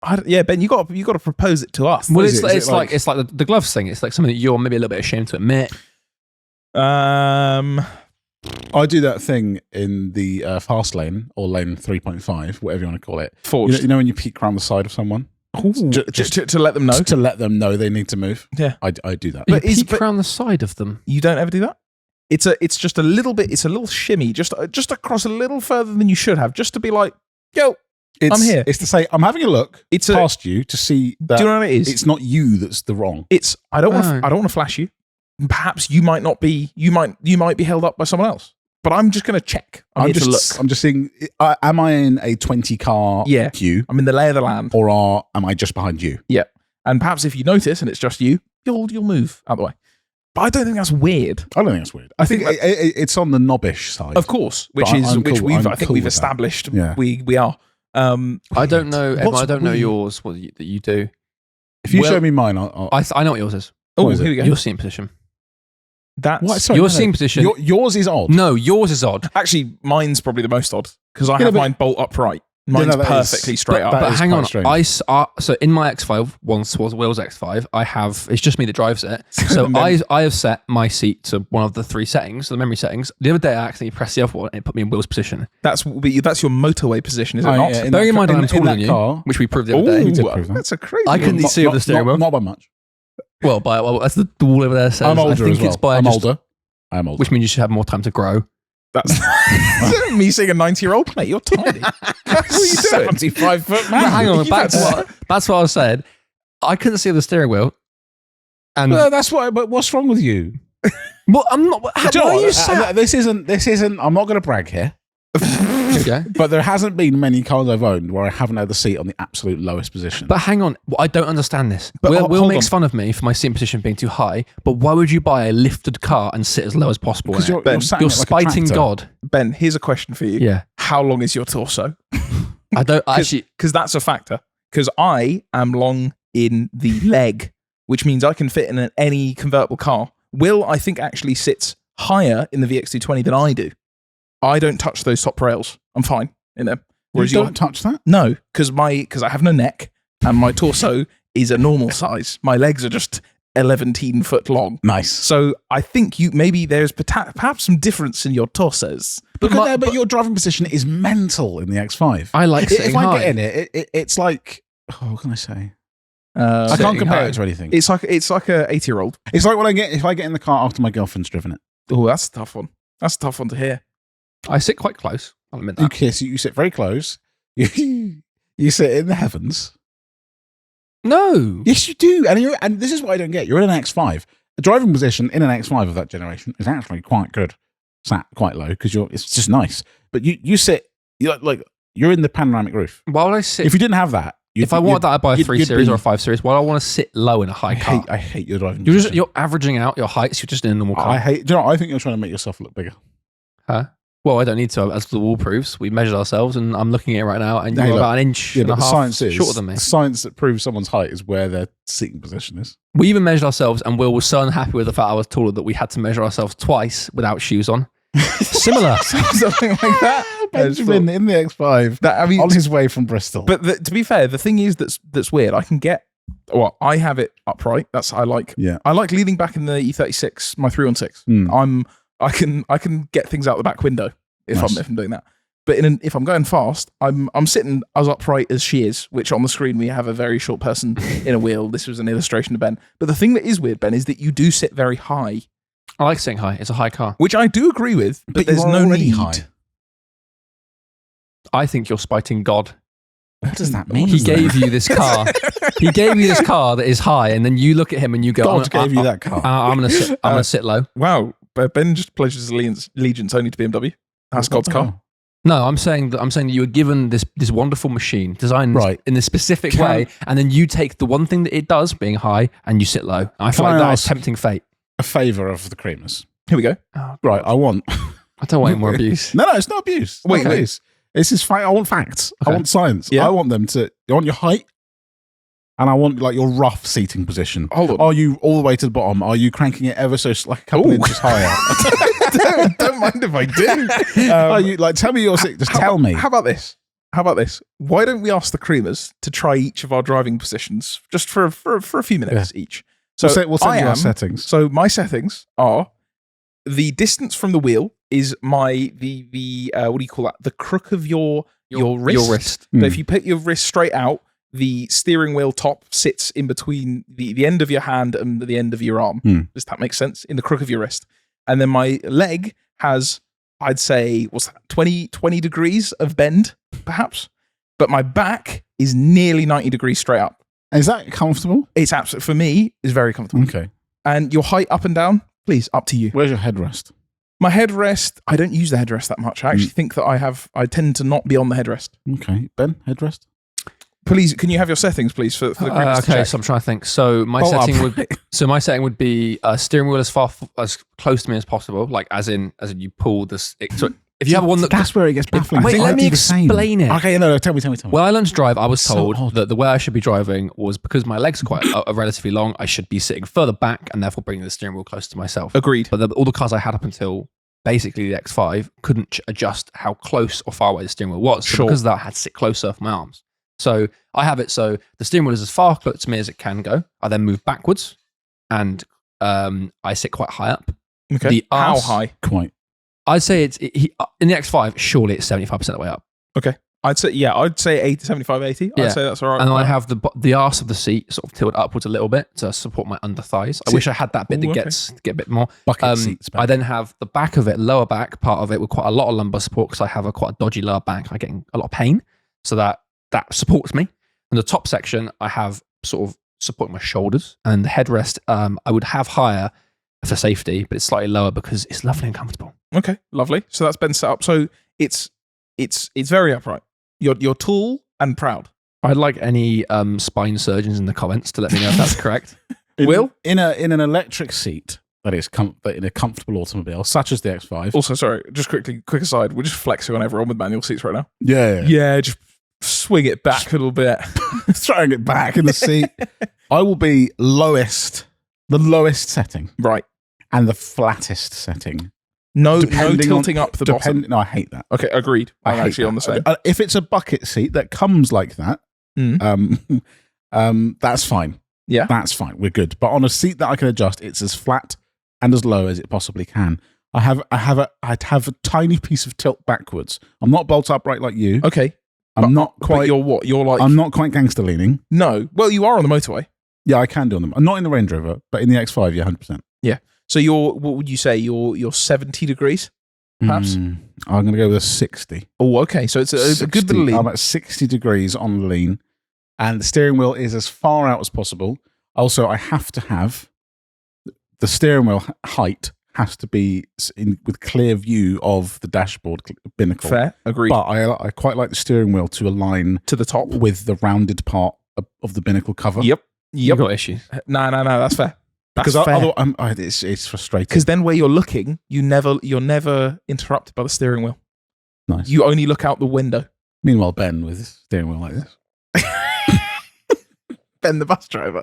you got to propose it to us. Well, it's like the gloves thing. It's like something that you're maybe a little bit ashamed to admit. I do that thing in the fast lane or lane 3.5, whatever you want to call it. Forged. You know when you peek around the side of someone? Just to let them know? To let them know they need to move. Yeah. I do that. But you peek around the side of them. You don't ever do that? It's just a little bit, it's a little shimmy, just across a little further than you should have, just to be like, yo, I'm here. It's to say, I'm having a look past you to see that do you know what it is? It's not you that's the wrong. I don't want to flash you. Perhaps you might not be, you might be held up by someone else. But I'm just going to check. I'm here to look. I'm just seeing, am I in a 20 car queue? I'm in the lay of the land. Or am I just behind you? Yeah. And perhaps if you notice and it's just you, you'll move out of the way. But I don't think that's weird. I don't think that's weird. I think it's on the knobbish side. Of course, which we've established. Yeah. We are. I don't know. Emma, I don't know yours. That you do. If you show me mine, I know what yours is. Oh, here we go. Your seating position. Your seating position. Yours is odd. No, yours is odd. Actually, mine's probably the most odd because I have mine bolt upright. Mine's perfectly straight up. But hang on, so in my X5, once was Will's X5, it's just me that drives it. So I have set my seat to one of the three settings, the memory settings. The other day I accidentally pressed the other one and it put me in Will's position. That's your motorway position, is it not? Yeah, bearing in mind I'm taller than you, which we proved the other day. That's a crazy. I couldn't see over the steering wheel. Not by much. Well, as the wall over there says, I'm older as well. I'm older. Which means you should have more time to grow. That's me seeing a 90-year-old, mate. You're tiny. What are you doing? 75-foot man. Hang on, that's what I said. I couldn't see the steering wheel, and that's why. But what's wrong with you? Well, I'm not. This isn't. I'm not going to brag here. Okay. But there hasn't been many cars I've owned where I haven't had the seat on the absolute lowest position. But hang on, I don't understand this. Will makes fun of me for my seating position being too high, but why would you buy a lifted car and sit as low as possible? Because you're spiting God. Ben, here's a question for you. Yeah. How long is your torso? I don't actually... Because that's a factor. Because I am long in the leg, which means I can fit in any convertible car. Will, I think, actually sits higher in the VX220 than I do. I don't touch those top rails. I'm fine in them. Whereas you don't touch that? No, because I have no neck and my torso is a normal size. My legs are just 11 foot long. Nice. So I think maybe there's perhaps some difference in your torsos. But your driving position is mental in the X5. I like sitting if high. I get in it's like, what can I say? I can't compare it to anything. It's like a 80-year-old. It's like if I get in the car after my girlfriend's driven it. Oh, that's a tough one. That's a tough one to hear. I sit quite close. I'll admit that. You sit very close. You sit in the heavens. No. Yes, you do. And this is what I don't get. You're in an X5. The driving position in an X5 of that generation is actually quite good. Sat quite low because it's just nice. But you sit, you're in the panoramic roof. Why would I sit? If you didn't have that, if I wanted that, I'd buy a 3 Series or a 5 Series. Why do I want to sit low in a high car? I hate your driving. You're averaging out your heights. You're just in a normal car. I think you're trying to make yourself look bigger. Huh? Well, I don't need to, as the wall proves. We measured ourselves, and I'm looking at it right now, and you're about an inch and a half shorter than me. The science that proves someone's height is where their seating position is. We even measured ourselves, and Will was so unhappy with the fact I was taller that we had to measure ourselves twice without shoes on. Similar. Something like that. Benjamin in the X5 on his way from Bristol. But to be fair, the thing is that's weird. I can get... Well, I have it upright. I like leaning back in the E36, my 316. I can get things out the back window if I'm doing that. But if I'm going fast, I'm sitting as upright as she is, which on the screen we have a very short person in a wheel. This was an illustration of Ben. But the thing that is weird, Ben, is that you do sit very high. I like sitting high. It's a high car. Which I do agree with, but there's no need. High. I think you're spiting God. What does that mean? He gave you this car. He gave you this car that is high, and then you look at him and you go, God gave you that car. I'm gonna sit low. Wow. Ben just pledges his allegiance only to BMW. That's God's car. No, I'm saying that you were given this wonderful machine designed in this specific way, and then you take the one thing that it does, being high, and you sit low. I feel like that is tempting fate. A favour of the creamers. Here we go. Oh, right, I want. I don't want any more abuse. No, it's not abuse. Wait, this is I want facts. Okay. I want science. Yeah. I want them to. I want your height, and I want like your rough seating position. Hold on. Are you all the way to the bottom? Are you cranking it ever so like a couple inches higher? don't mind if I do. Are you like? Tell me your. Just tell me. How about this? Why don't we ask the creamers to try each of our driving positions just for a few minutes each? So we'll send you our settings. So my settings are the distance from the wheel is the what do you call that? The crook of your wrist. Your wrist. So if you put your wrist straight out, the steering wheel top sits in between the end of your hand and the end of your arm. Does that make sense? In the crook of your wrist. And then my leg has, I'd say, 20 degrees of bend, perhaps. But my back is nearly 90 degrees straight up. Is that comfortable? It's absolutely, for me, it's very comfortable. Okay. And your height up and down, please, up to you. Where's your headrest? My headrest, I don't use the headrest that much. I actually think that I tend to not be on the headrest. Okay. Ben, headrest? Please, can you have your settings, please, for the okay, so I'm trying to think. So my setting would be steering wheel as close to me as possible, like as in you pull this. So if you have one that's where it gets baffling. Wait, let me explain it. Okay, no, tell me. When I learned to drive, I was told that the way I should be driving was because my legs are are relatively long. I should be sitting further back and therefore bringing the steering wheel close to myself. Agreed. But all the cars I had up until basically the X5 couldn't adjust how close or far away the steering wheel was. So because of that, I had to sit closer for my arms. So I have it so the steering wheel is as far close to me as it can go. I then move backwards and I sit quite high up. Okay. How high? Quite. I'd say in the X5, surely it's 75% of the way up. Okay. I'd say 80, 75, 80. Yeah. I'd say that's all right. And then I have the arse of the seat sort of tilted upwards a little bit to support my under thighs. I wish I had that bit that gets to get a bit more. Bucket seats back. I then have the back of it, lower back part of it with quite a lot of lumbar support because I have quite a dodgy lower back. I get a lot of pain. So that supports me. And the top section, I have sort of supporting my shoulders. And the headrest, I would have higher for safety, but it's slightly lower because it's lovely and comfortable. Okay, lovely. So that's been set up. So it's very upright. You're tall and proud. I'd like any spine surgeons in the comments to let me know if that's correct. Will? In an electric seat that is in a comfortable automobile, such as the X5. Also, sorry, just quick aside, we're just flexing on everyone with manual seats right now. Yeah, just swing it back a little bit. Throwing it back in the seat. I will be the lowest setting. Right. And the flattest setting. No tilting up the bottom. No, I hate that. Okay, agreed. I'm actually on the same. If it's a bucket seat that comes like that, that's fine. Yeah. That's fine. We're good. But on a seat that I can adjust, it's as flat and as low as it possibly can. I'd have a tiny piece of tilt backwards. I'm not bolt upright like you. Okay. I'm not quite. But you're what? You're like. I'm not quite gangster leaning. No. Well, you are on the motorway. Yeah, I can do on them. I'm not in the Range Rover, but in the X5, yeah, 100%. Yeah. So what would you say? You're 70 degrees, perhaps? I'm going to go with a 60. Oh, okay. So it's a good bit of lean. I'm at 60 degrees on lean, and the steering wheel is as far out as possible. Also, I have to have the steering wheel height has to be with clear view of the dashboard binnacle. Fair, agreed. But I quite like the steering wheel to align to the top with the rounded part of the binnacle cover. Yep. You've got issues. No, that's fair. Because it's frustrating. Because then where you're looking, you're never interrupted by the steering wheel. Nice. You only look out the window. Meanwhile, Ben with his steering wheel like this. Ben the bus driver.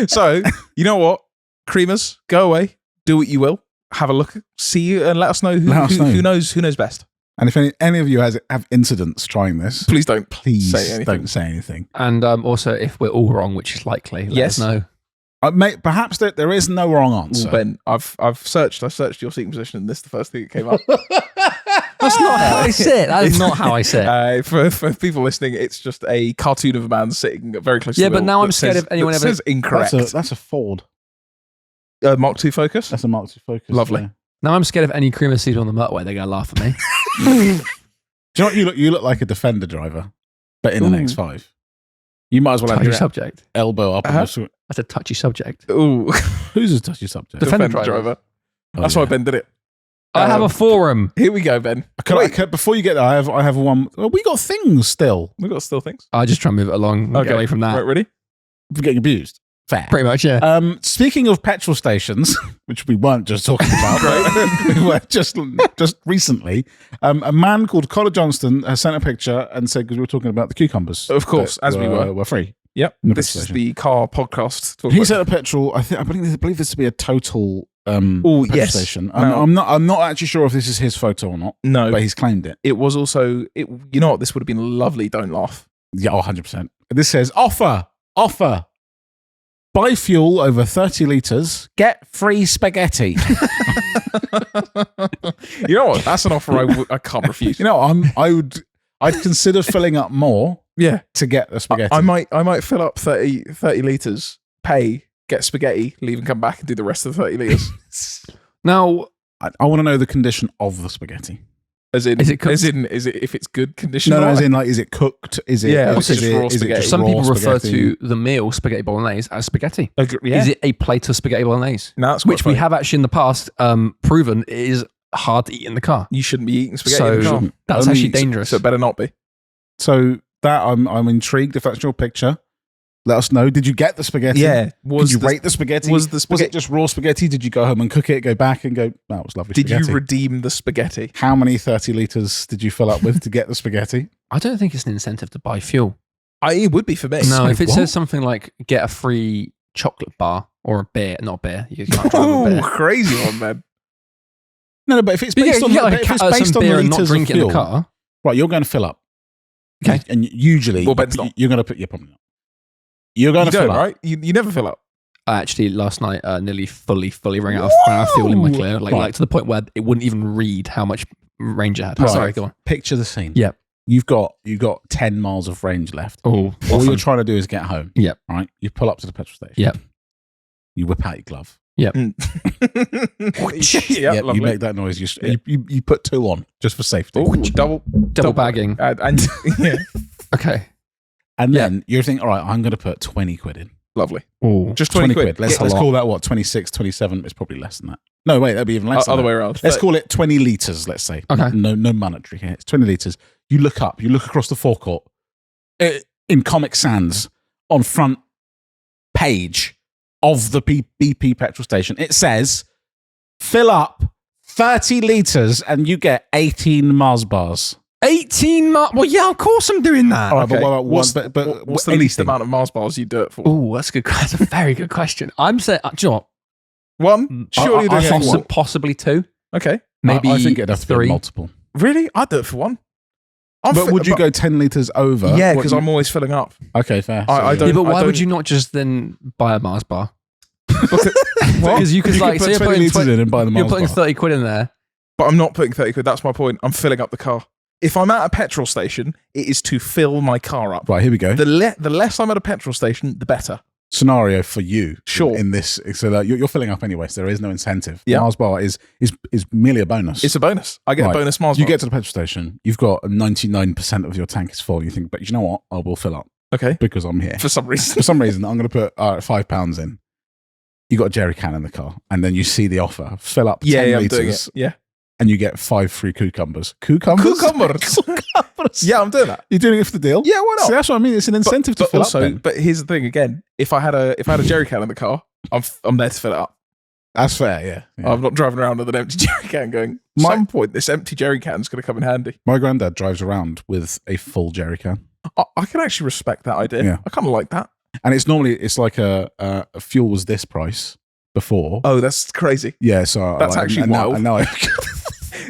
So, you know what? Creamers, go away. Do what you will. Have a look. See you and let us know who knows best. And if any of you have incidents trying this, please don't don't say anything. And also, if we're all wrong, which is likely, let us know. Perhaps there is no wrong answer. Ben, I've searched your seating position, and this is the first thing that came up. That's not how I sit. That is not how I sit. For people listening, it's just a cartoon of a man sitting very close to the wheel. Yeah, but now I'm scared if anyone ever says incorrect. That's a Ford. Mark II Focus? That's a Mark II Focus. Lovely. Yeah. Now I'm scared if any creamer seated on the motorway, they're going to laugh at me. Do you know what you look like? A Defender driver, but in an X5. You might as well have your subject. Elbow up. That's a touchy subject. Ooh. Who's a touchy subject? Defender driver. That's why Ben did it. I have a forum. Here we go, Ben. Before you get there, I have one. Oh, we got things still. We got still things. I just try and move it along and get away from that. Right, ready? We're getting abused. Fair. Pretty much, yeah. Speaking of petrol stations, which we weren't just talking about, right? We were just recently. A man called Colin Johnston has sent a picture and said, because we were talking about the cucumbers. Of course, as we were. Were free. Yep. This is the car podcast. He said a petrol. I believe this to be a total petrol station. I'm not actually sure if this is his photo or not. No, but he's claimed it. It was also. You know what? This would have been lovely. Don't laugh. Yeah, 100%. This says offer. Buy fuel over 30 litres, get free spaghetti. You know what? That's an offer I can't refuse. You know, I'd consider filling up more. Yeah, to get the spaghetti. I might fill up 30 litres, pay, get spaghetti, leave and come back and do the rest of the 30 litres. Now, I want to know the condition of the spaghetti. As in, is it cooked? Is it if it's good condition? No, as in like, is it cooked? Is it? Yeah, is it raw spaghetti? Some people refer spaghetti? to the meal spaghetti bolognese as spaghetti. Yeah. Is it a plate of spaghetti bolognese? No, that's which funny. we have actually in the past proven is hard to eat in the car. You shouldn't be eating spaghetti in the car. That's actually dangerous. So it better not be. So that I'm intrigued if that's your picture. Let us know. Did you get the spaghetti? Yeah. Did you rate the spaghetti? Was it just raw spaghetti? Did you go home and cook it, go back and go, that was lovely spaghetti? Did you redeem the spaghetti? How many 30 litres did you fill up with to get the spaghetti? I don't think it's an incentive to buy fuel. It would be for me. No, if it what? says something like get a free chocolate bar or a beer, not a beer. You can't drive a beer. Crazy one, man. No, but if it's based on some beer and not litres drink of it in fuel, the car. right, you're going to fill up. Okay. And usually, Well, Ben's not. you're going to put your probably not. You're going to fill up. Right? You never fill up. I actually last night nearly fully ran out of fuel in my Clio, like to the point where it wouldn't even read how much range it had. Right. Sorry, go on. Picture the scene. Yep. You've got 10 miles of range left. Oh, All you're trying to do is get home. Yep. Right? You pull up to the petrol station. Yep. You whip out your glove. Yep. Yeah, You make that noise. You put 2 on just for safety. Double bagging. And yeah. Okay. And then you're thinking, all right, I'm going to put 20 quid in. Lovely. Oh, Just 20 quid. Let's call that what? 26, 27. It's probably less than that. No, wait, that'd be even less than Other that. way around. Let's call it 20 litres, let's say. Okay. No monetary here. It's 20 litres. You look up, you look across the forecourt in Comic Sans on front page of the BP petrol station. It says, fill up 30 litres and you get 18 Mars bars. 18 Mars. Well, yeah, of course I'm doing that. All right, Okay. but what about What's the least amount of Mars bars you do it for? Oh, that's good. That's a very good question. I'm saying, do you know what? One? Sure, you do it for one. Possibly 2. Okay. Maybe I think it'd have to be 3. multiple. Really? I'd do it for one. But would you go 10 litres over? Yeah, because I'm always filling up. Okay, fair. I don't. Yeah, but why don't- would you not just then buy a Mars bar? What? Because you could like, put so you're 20 putting, litres in and buy the you're Mars putting bar. 30 quid in there. But I'm not putting 30 quid. That's my point. I'm filling up the car. If I'm at a petrol station, it is to fill my car up. Right, here we go. The less I'm at a petrol station, the better. Scenario for you. Sure. In this, so that you're filling up anyway, so there is no incentive. Yeah. Mars bar is merely a bonus. It's a bonus. I get Right. a bonus Mars You bar. get to the petrol station, you've got 99% of your tank is full. You think, but you know what? I will fill up Okay. because I'm here. For some reason. For some reason, I'm going to put £5 in. You got a jerry can in the car, and then you see the offer. Fill up 10 Yeah, I'm litres, doing it. Yeah. and you get 5 free cucumbers. Cucumbers? Yeah, I'm doing that. You're doing it for the deal? Yeah, why not? See, that's what I mean. It's an incentive to But fill also, up. Ben. but here's the thing again. If I had a jerry can in the car, I'm there to fill it up. That's fair, yeah. I'm not driving around with an empty jerry can going, at some point, this empty jerry can's going to come in handy. My granddad drives around with a full jerry can. I can actually respect that idea. Yeah. I kind of like that. And it's like a fuel was this price before. Oh, that's crazy. Yeah, so That's actually wild. I know.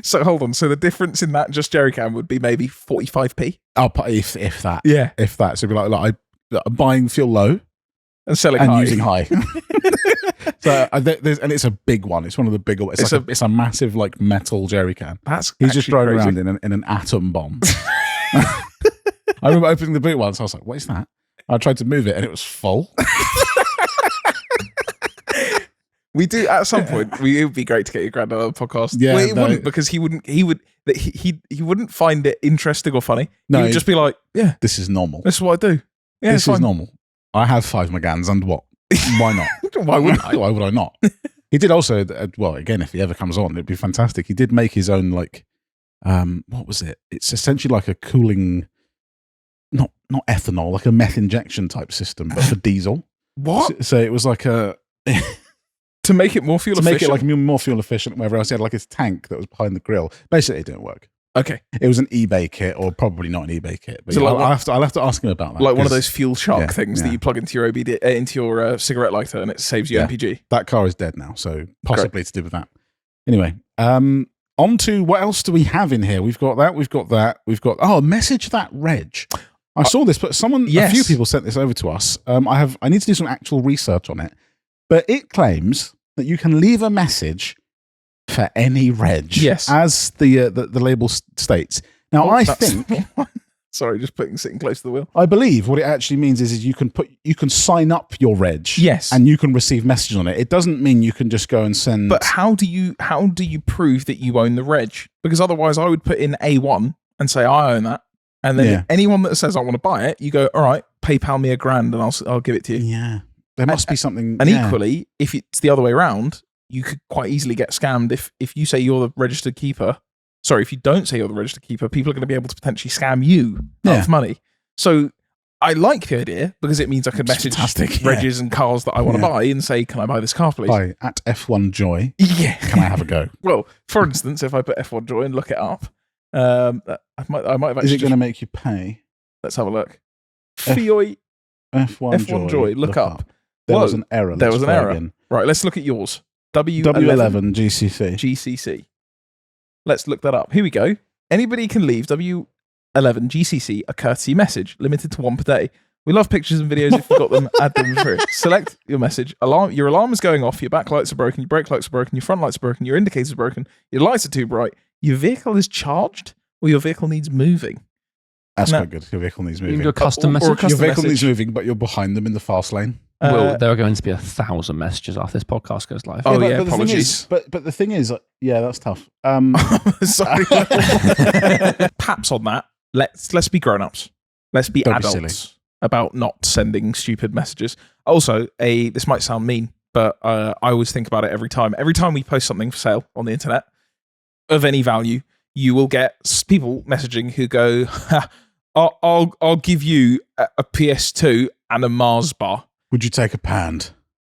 So hold on. So the difference in that just jerry can would be maybe 45p. if that. Yeah. If that. So it'd be like I'm buying fuel low And selling and high. using high. So and it's a big one. It's one of the bigger ones. It's a massive like metal jerry can. That's He's just driving crazy. around in an atom bomb. I remember opening the boot once. I was like, "What is that?" I tried to move it and it was full. We do at some point. It would be great to get your granddad on the podcast. Yeah, well, it no. wouldn't because he wouldn't find it interesting or funny. No, he would just be like, "Yeah, This is normal. this is what I do. Yeah, This it's is fine." normal. I have 5 Megans and what? Why not? Why wouldn't I? Why would I not? He did also, well, again, if he ever comes on, it'd be fantastic. He did make his own, like, what was it? It's essentially like a cooling, not ethanol, like a meth injection type system, but for diesel. What? So it was like a... to make it more fuel to efficient? make it like more fuel efficient and whatever else. He had like his tank that was behind the grill. Basically, it didn't work. Okay. It was an eBay kit, or probably not an eBay kit. But So yeah, like I'll have to ask him about that. Like one of those fuel shark yeah, things that yeah. you plug into your cigarette lighter and it saves you Yeah. MPG. That car is dead now, so possibly to do with that. Anyway, on to what else do we have in here? We've got that. Message that reg. I saw this, but a few people sent this over to us. I need to do some actual research on it, but it claims that you can leave a message for any reg, yes, as the label states. Now, I think. Sorry, just sitting close to the wheel. I believe what it actually means is you can sign up your reg, yes, and you can receive messages on it. It doesn't mean you can just go and send. But how do you prove that you own the reg? Because otherwise, I would put in A1 and say I own that, and then anyone that says I want to buy it, you go, all right, PayPal me $1,000 and I'll give it to you. Yeah, there must be something. And equally, if it's the other way around, you could quite easily get scammed if you say you're the registered keeper. Sorry, if you don't say you're the registered keeper, people are going to be able to potentially scam you out of money. So I like the idea because it means I could message regs and cars that I want to buy and say, can I buy this car, please? Hi, at F1 Joy. Yeah. Can I have a go? Well, for instance, if I put F1 Joy and look it up, I might have actually. Is it going to make you pay? Let's have a look. F1 Joy. Look up. There was an error. There was an error. Right, let's look at yours. W11 GCC. Let's look that up. Here we go. Anybody can leave W11 GCC a courtesy message, limited to 1 per day. We love pictures and videos. If you've got them, add them through. Select your message. Your alarm is going off. Your back lights are broken. Your brake lights are broken. Your front lights are broken. Your indicators are broken. Your lights are too bright. Your vehicle is charged, or your vehicle needs moving. That's quite good. Your vehicle needs moving. Your custom message. Your vehicle needs moving, but you're behind them in the fast lane. Well, there are going to be 1,000 messages after this podcast goes live. Oh, but apologies. But the thing is, yeah, that's tough. Sorry. Perhaps on that, let's be grown-ups. Let's be adults about not sending stupid messages. Also, this might sound mean, but I always think about it every time. Every time we post something for sale on the internet of any value, you will get people messaging who go, I'll give you a PS2 and a Mars bar. Would you take a pound?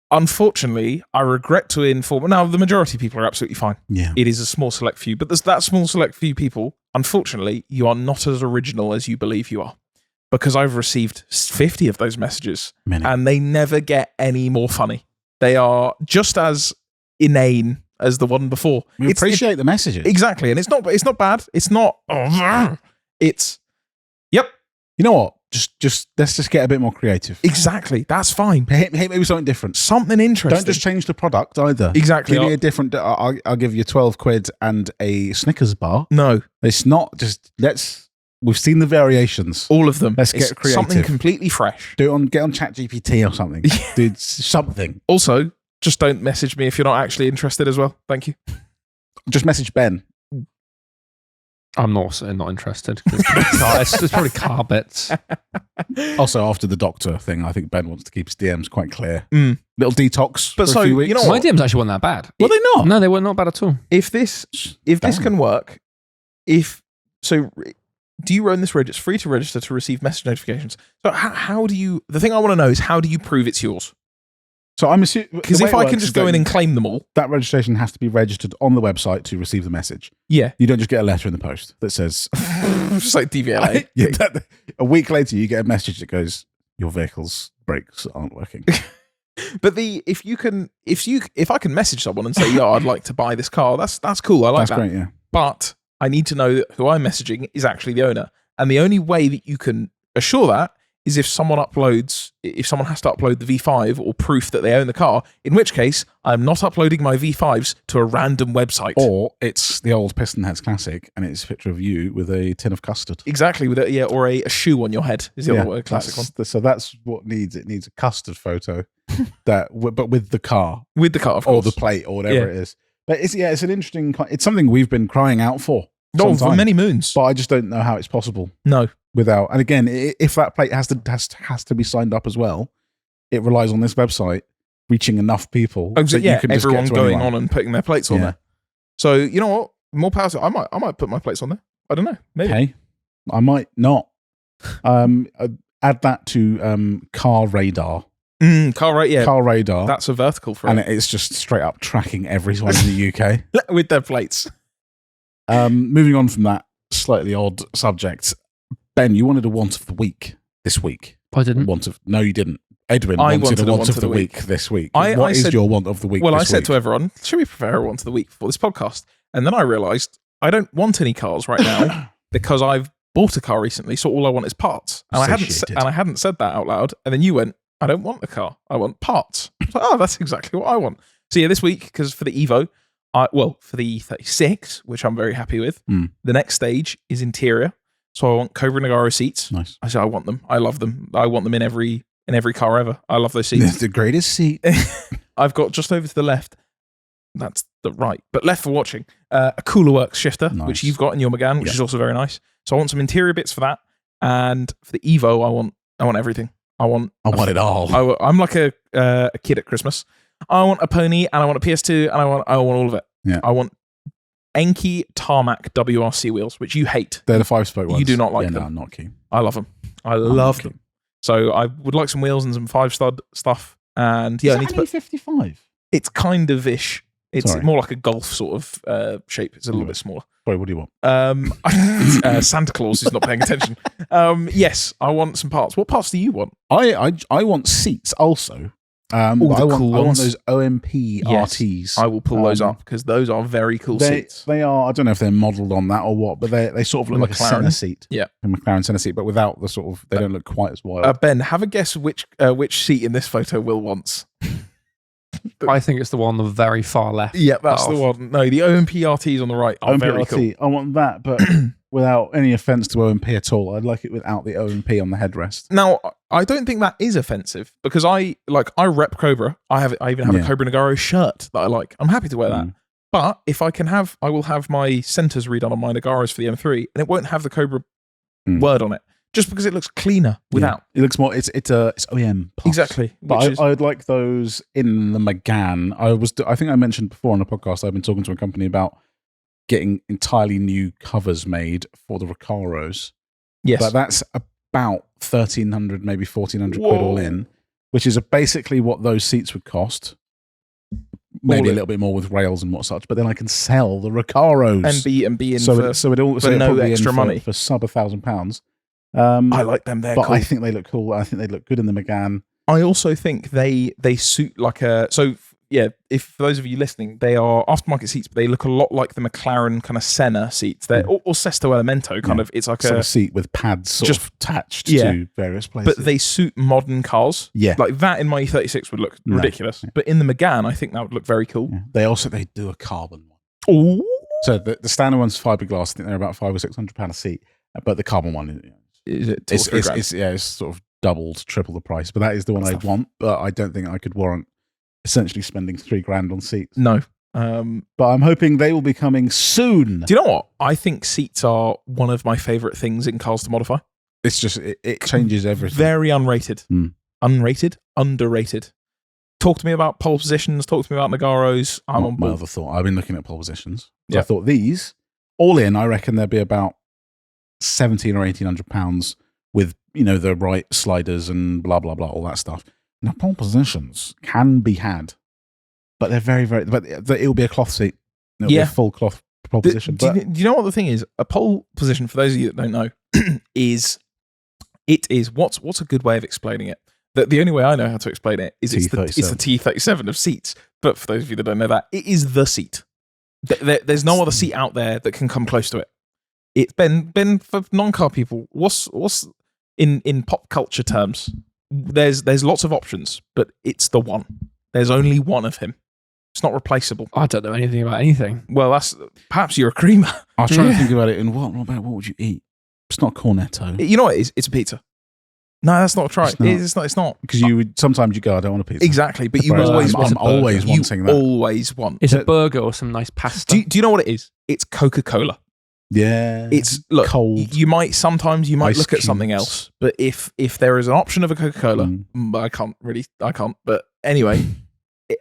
Unfortunately, I regret to inform. Now, the majority of people are absolutely fine. Yeah. It is a small select few, but there's that small select few people. Unfortunately, you are not as original as you believe you are, because I've received 50 of those messages, and they never get any more funny. They are just as inane as the one before. We appreciate the messages. Exactly, and it's not bad. It's not. It's yep. You know what? Just let's just get a bit more creative. Exactly, that's fine. Maybe something different, something interesting. Don't just change the product either. Exactly, give me a different. I'll give you 12 quid and a Snickers bar. No, it's not. Just we've seen the variations, all of them. Let's get creative. Something completely fresh. Get on ChatGPT or something. Dude, something. Also, just don't message me if you're not actually interested as well. Thank you. Just message Ben. I'm also not interested. It's probably car bits. Also, after the doctor thing, I think Ben wants to keep his DMs quite clear. Little detox. But for a few weeks. You know what? My DMs actually weren't that bad. Were they not? No, they were not bad at all. If this can work, do you own this reg? It's free to register to receive message notifications. So how do you? The thing I want to know is how do you prove it's yours? So I'm assuming, because if I can just go in and claim them all, that registration has to be registered on the website to receive the message. Yeah, you don't just get a letter in the post that says, just like DVLA. A week later, you get a message that goes, "Your vehicle's brakes aren't working." But if I can message someone and say, "Yo, I'd like to buy this car," that's cool. I like that. That's great. Yeah, but I need to know that who I'm messaging is actually the owner, and the only way that you can assure that is if someone has to upload the V5 or proof that they own the car, in which case I'm not uploading my V5s to a random website. Or it's the old Piston Heads Classic and it's a picture of you with a tin of custard. Exactly, or a shoe on your head is the other word, classic one. So that's what needs. It needs a custard photo, but with the car. With the car, of course. Or the plate or whatever it is. But it's an interesting, it's something we've been crying out for. For many moons. But I just don't know how it's possible. No. Without, and again, if that plate has to be signed up as well, it relies on this website. reaching enough people. Oh, that yeah, you can just everyone get to going anyone. on and putting their plates on there. So you know what? More power to I might put my plates on there. I don't know. Maybe. Okay. I might not. Add that to car radar. Car radar. That's a vertical for and it. it's just straight up tracking everyone in the UK with their plates. Moving on from that slightly odd subject, Ben, you wanted a want of the week this week. I didn't. No, you didn't. Edwin wanted a want of the week this week. What is your want of the week? Well, this I said week? to everyone, should we prepare a want of the week for this podcast? And then I realised I don't want any cars right now because I've bought a car recently, so all I want is parts. And I hadn't said that out loud. And then you went, I don't want a car. I want parts. I was like, oh, that's exactly what I want. So yeah, this week, because for the Evo, for the E36, which I'm very happy with, the next stage is interior. So I want Cobra Nagaro seats. Nice. I said I want them. I love them. I want them in every car ever. I love those seats. The greatest seat. I've got just over to the left. That's the right, but left for watching. A Cooler Works shifter, which you've got in your Megane, which is also very nice. So I want some interior bits for that, and for the Evo, I want everything. I want it all. I'm like a kid at Christmas. I want a pony, and I want a PS2, and I want all of it. Yeah. I want Enquiries Tarmac WRC wheels, which you hate. They're the 5-spoke ones. You do not like them. No, I'm not keen. I love them. I love them. So I would like some wheels and some 5-stud stuff. And yeah, I need to put 55. It's kind of ish. It's Sorry. more like a golf sort of shape. It's a little bit smaller. Sorry, what do you want? Santa Claus is not paying attention. Yes, I want some parts. What parts do you want? I want seats also. I want those OMP RTs. I will pull those up because those are very cool seats. They are. I don't know if they're modelled on that or what, but they sort of look like a centre seat. Yeah, a McLaren centre seat, but without the sort of. They don't look quite as wild. Ben, have a guess which seat in this photo Will wants. I think it's the one on the very far left. Yeah, that's the one. No, the OMP RTs on the right are very cool. I want that, but without any offence to OMP at all. I'd like it without the OMP on the headrest. Now, I don't think that is offensive because I rep Cobra. I even have a Cobra Nagaro shirt that I like. I'm happy to wear that. But if I can I will have my centers redone on my Nagaros for the M3, and it won't have the Cobra word on it. Just because it looks cleaner without. It looks more. It's OEM plus. Exactly. But I'd like those in the Megane. I think I mentioned before on the podcast. I've been talking to a company about getting entirely new covers made for the Recaros. Yes, but that's about 1,300, maybe 1,400 quid all in, which is basically what those seats would cost. Maybe a little bit more with rails and what such, but then I can sell the Recaros and be in for no extra money for sub £1,000. I like them. They're but cool. I think they look cool. I think they look good in the Megane. I also think they suit like a. So yeah, if for those of you listening, they are aftermarket seats, but they look a lot like the McLaren kind of Senna seats. They're or Sesto Elemento kind of. It's like a seat with pads sort of attached to various places. But they suit modern cars. Yeah, like that in my E36 would look ridiculous. But in the Megane, I think that would look very cool. Yeah. They do a carbon one. Ooh. So the standard one's fiberglass. I think they're about £500 or £600 a seat, but the carbon one is it? It's sort of doubled, triple the price. But that is the one I want. But I don't think I could warrant essentially spending $3,000 on seats. No. But I'm hoping they will be coming soon. Do you know what? I think seats are one of my favourite things in cars to modify. It's just it changes everything. Very unrated. Unrated? Underrated. Talk to me about pole positions. Talk to me about Nagaros. I'm on board. My other thought. I've been looking at pole positions. So I thought these, all in, I reckon there'd be about £1,700 or £1,800 with, the right sliders and blah, blah, blah, all that stuff. Now, pole positions can be had, but they're very, very, but it'll be a cloth seat. It'll be a full cloth pole position. Do you know what the thing is? A pole position, for those of you that don't know, is what's a good way of explaining it? The only way I know how to explain it is it's the T37 of seats. But for those of you that don't know that, it is the seat. There's no other seat out there that can come close to it. It's Ben for non-car people. What's in pop culture terms? There's lots of options, but it's the one. There's only one of him. It's not replaceable. I don't know anything about anything. Well, perhaps you're a creamer. I was trying to think about it. And what would you eat? It's not cornetto. You know what it is? It's a pizza. No, that's not right. It's not. Because sometimes you go, I don't want a pizza. Exactly, but you always want. I'm always wanting that. Always want. It's a burger or some nice pasta. Do you know what it is? It's Coca-Cola. Yeah. It's cold. You might look at something else, but if there is an option of a Coca-Cola, I can't. But anyway,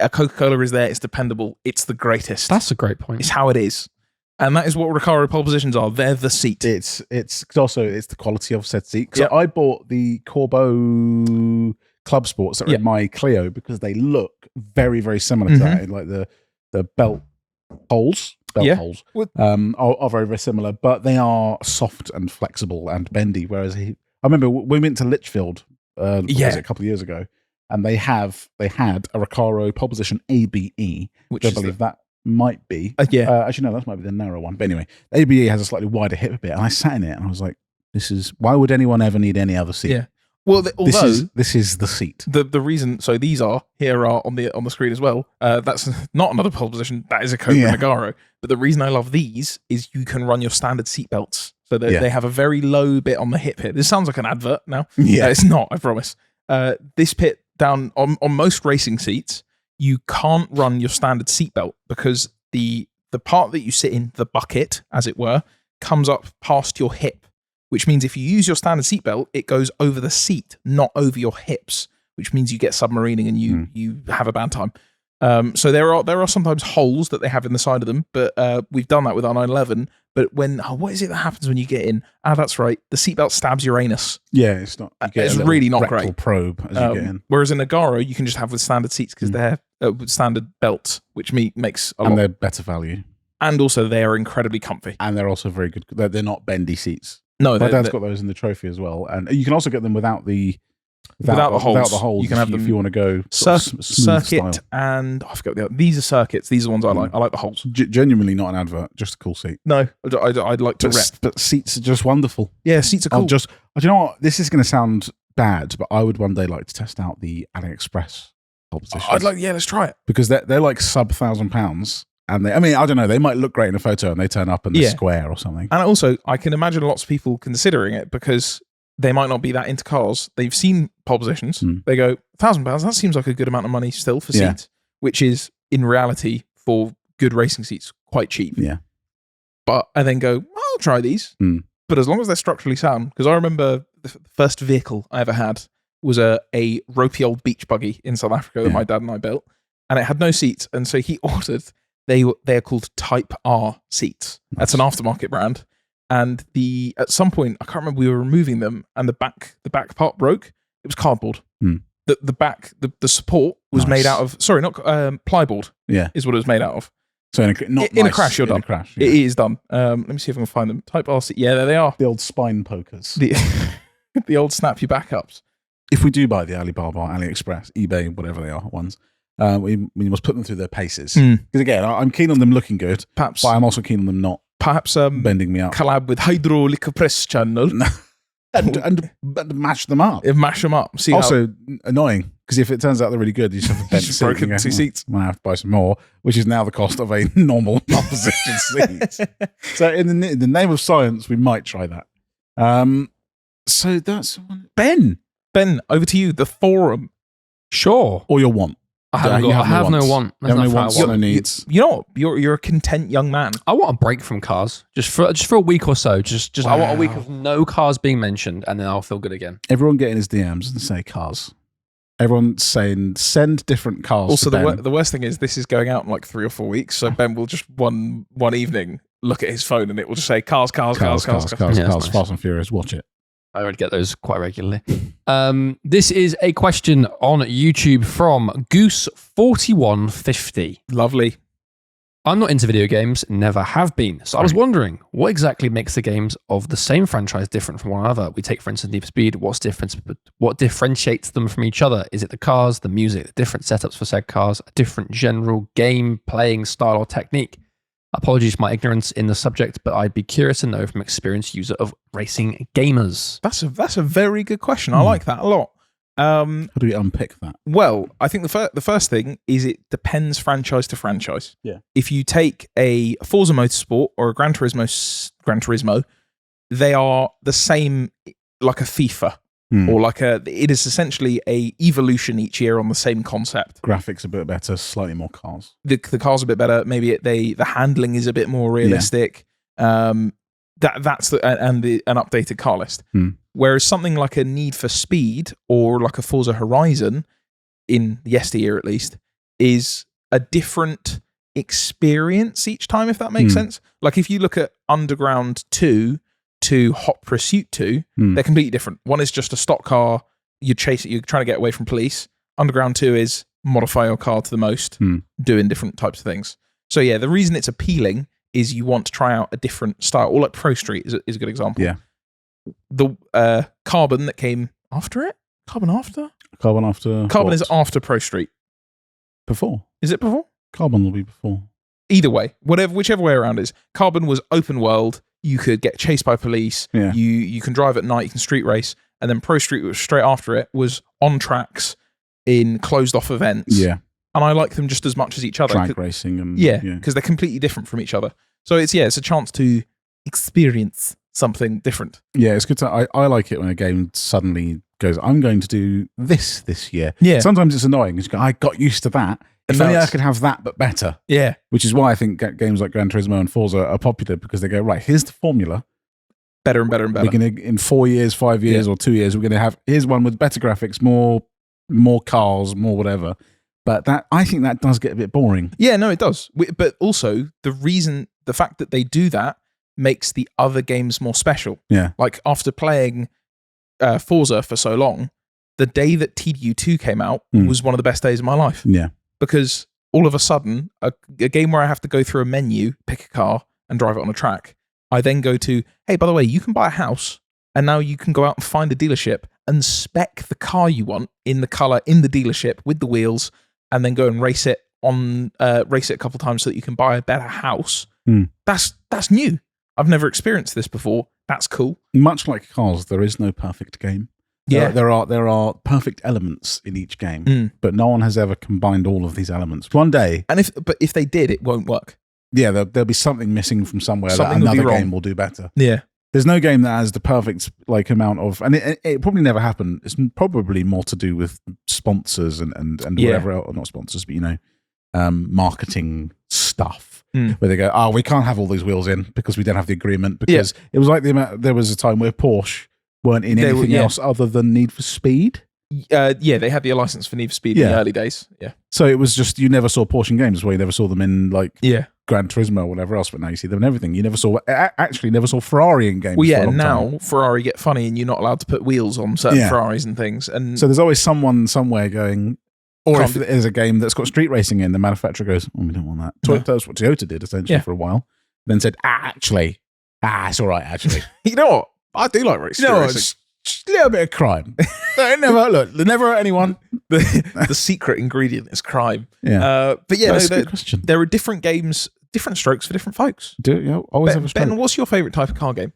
a Coca-Cola is there, it's dependable, it's the greatest. That's a great point. It's how it is. And that is what Recaro pole positions are. They're the seat. It's also the quality of said seat. So I bought the Corbeau Club Sports that are in my Clio because they look very, very similar to that. Like the belt holes are very, very similar, but they are soft and flexible and bendy. Whereas I remember we went to Litchfield a couple of years ago, and they had a Recaro pole position ABE, which I believe that might be. Actually, no, that might be the narrow one. But anyway, ABE has a slightly wider hip bit, and I sat in it and I was like, why would anyone ever need any other seat? Yeah. Well, this is the seat. The reason, so these are on the screen as well. That's not another pole position. That is a Cobra Nagaro. But the reason I love these is you can run your standard seat belts. So they have a very low bit on the hip here. This sounds like an advert now. Yeah, it's not. I promise. This pit down on most racing seats, you can't run your standard seat belt because the part that you sit in, the bucket, as it were, comes up past your hip. Which means if you use your standard seatbelt, it goes over the seat, not over your hips, which means you get submarining and you have a bad time. So there are sometimes holes that they have in the side of them, but we've done that with our 911. But what is it that happens when you get in? That's right, the seatbelt stabs your anus. Yeah, it's not. It's really not great. Probe as you get in. Whereas in Nagaro, you can just have with standard seats because they're with standard belts, which makes a lot. And they're better value. And also they are incredibly comfy. And they're also very good. They're not bendy seats. No, my dad's got those in the trophy as well, and you can also get them without the holes. Without the holes, you can have them if you want to go circuit style. And I forgot these are circuits. These are the ones I like. I like the holes. Genuinely not an advert, just a cool seat. No, I'd like to rep. But seats are just wonderful. Yeah, seats are cool. Do you know what? This is going to sound bad, but I would one day like to test out the AliExpress pole positions. Let's try it because they're like sub £1,000. And I don't know, they might look great in a photo and they turn up in the square or something. And also, I can imagine lots of people considering it because they might not be that into cars. They've seen pole positions. They go, £1,000, that seems like a good amount of money still for seats, which is, in reality, for good racing seats, quite cheap. Yeah. But I then go, I'll try these. But as long as they're structurally sound, because I remember the first vehicle I ever had was a ropey old beach buggy in South Africa that my dad and I built. And it had no seats. And so he ordered... They are called Type R seats. That's an aftermarket brand. And at some point, I can't remember, we were removing them and the back part broke. It was cardboard. The back, the support was made out of, plyboard. Yeah. Is what it was made out of. So in a crash, you're done. It is done. Let me see if I can find them. Type R seat. Yeah, there they are. The old spine pokers. The old snap your back ups. If we do buy the Alibaba, AliExpress, eBay, whatever they are ones, we must put them through their paces. Because again, I'm keen on them looking good, perhaps, but I'm also keen on them not bending me up. Collab with Hydraulic Press Channel. and mash them up. Mash them up. Annoying, because if it turns out they're really good, you just have a bent seat. Broken two seats. I'm going to have to buy some more, which is now the cost of a normal opposition seat. So in the name of science, we might try that. So that's Ben, over to you. The forum. Sure. Or your want. I have no want. You have no wants, no needs. You know what? You're a content young man. I want a break from cars, just for a week or so. Just I want a week of no cars being mentioned, and then I'll feel good again. Everyone get in his DMs and say cars. Everyone saying send different cars. Also, the worst thing is this is going out in like 3 or 4 weeks, so Ben will just one evening look at his phone and it will just say cars, Fast and Furious. Watch it. I would get those quite regularly. This is a question on YouTube from Goose4150. Lovely. I'm not into video games, never have been. So I was wondering, what exactly makes the games of the same franchise different from one another? We take, for instance, Need for Speed. What differentiates them from each other? Is it the cars, the music, the different setups for said cars, a different general game playing style or technique? Apologies for my ignorance in the subject, but I'd be curious to know from experienced user of racing gamers. That's a very good question. I like that a lot. How do we unpick that? Well, I think the first thing is it depends franchise to franchise. Yeah. If you take a Forza Motorsport or a Gran Turismo, they are the same like a FIFA. Or it is essentially a evolution each year on the same concept. Graphics a bit better, slightly more cars. The cars are a bit better. Maybe the handling is a bit more realistic. That's an updated car list. Whereas something like a Need for Speed or like a Forza Horizon, in yesteryear at least, is a different experience each time, if that makes sense. Like if you look at Underground 2 to Hot Pursuit 2, they're completely different. One is just a stock car, you're trying to get away from police. Underground 2 is modify your car to the most, doing different types of things. So yeah, the reason it's appealing is you want to try out a different style. Or like Pro Street is a good example. Yeah. The Carbon that came after it? Carbon is after Pro Street. Before. Is it before? Carbon will be before. Either way, whichever way around it is. Carbon was open world. You could get chased by police. Yeah. You can drive at night. You can street race. And then Pro Street, was straight after it, was on tracks in closed off events. Yeah. And I like them just as much as each other. Track racing. And because they're completely different from each other. So it's a chance to experience something different. Yeah, it's good to. I like it when a game suddenly goes, I'm going to do this year. Yeah. Sometimes it's annoying because I got used to that. If only I could have that, but better. Yeah. Which is why I think games like Gran Turismo and Forza are popular, because they go, right, here's the formula. Better and better and better. We're going to, in 4 years, 5 years, or 2 years, we're going to have, here's one with better graphics, more cars, more whatever. But I think that does get a bit boring. Yeah, no, it does. But also, the fact that they do that makes the other games more special. Yeah. Like after playing Forza for so long, the day that TDU2 came out was one of the best days of my life. Yeah. Because all of a sudden, a game where I have to go through a menu, pick a car, and drive it on a track, I then go to, hey, by the way, you can buy a house, and now you can go out and find a dealership and spec the car you want in the colour in the dealership with the wheels, and then go and race it a couple of times so that you can buy a better house. That's new. I've never experienced this before. That's cool. Much like cars, there is no perfect game. Yeah. There are perfect elements in each game, but no one has ever combined all of these elements. One day, and if they did, it won't work. Yeah, there'll be something missing from somewhere Something that will be another wrong. game will do better. Yeah. There's no game that has the perfect amount of, and it probably never happened. It's probably more to do with sponsors and whatever else, not sponsors, but marketing stuff where they go, oh, we can't have all these wheels in because we don't have the agreement, because it was like there was a time where Porsche weren't in anything else other than Need for Speed. They had the license for Need for Speed in the early days. Yeah. So it was just, you never saw Porsche in games, where you never saw them in Gran Turismo or whatever else, but now you see them in everything. You never saw Ferrari in games. Well, yeah, for a long and now time. Ferrari get funny and you're not allowed to put wheels on certain Ferraris and things. And so there's always someone somewhere going, or if there's a game that's got street racing in, the manufacturer goes, oh, we don't want that. That's what Toyota did essentially for a while. Then said, it's all right, actually. You know what? I do like racing. It's a little bit of crime. They never hurt anyone. The secret ingredient is crime. Yeah. But yeah, that's a good question. There are different games, different strokes for different folks. Always have a stroke. Ben, what's your favourite type of car game?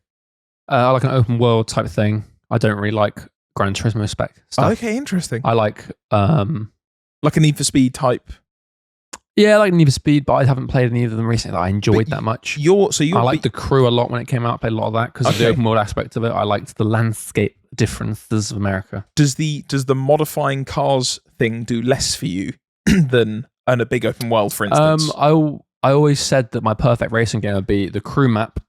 I like an open world type of thing. I don't really like Gran Turismo spec stuff. Okay, interesting. I like like a Need for Speed type. Yeah, I like Need for Speed, but I haven't played any of them recently that I enjoyed that much. I liked The Crew a lot when it came out. I played a lot of that because of the open world aspect of it. I liked the landscape differences of America. Does the modifying cars thing do less for you than a big open world, for instance? I always said that my perfect racing game would be The Crew map,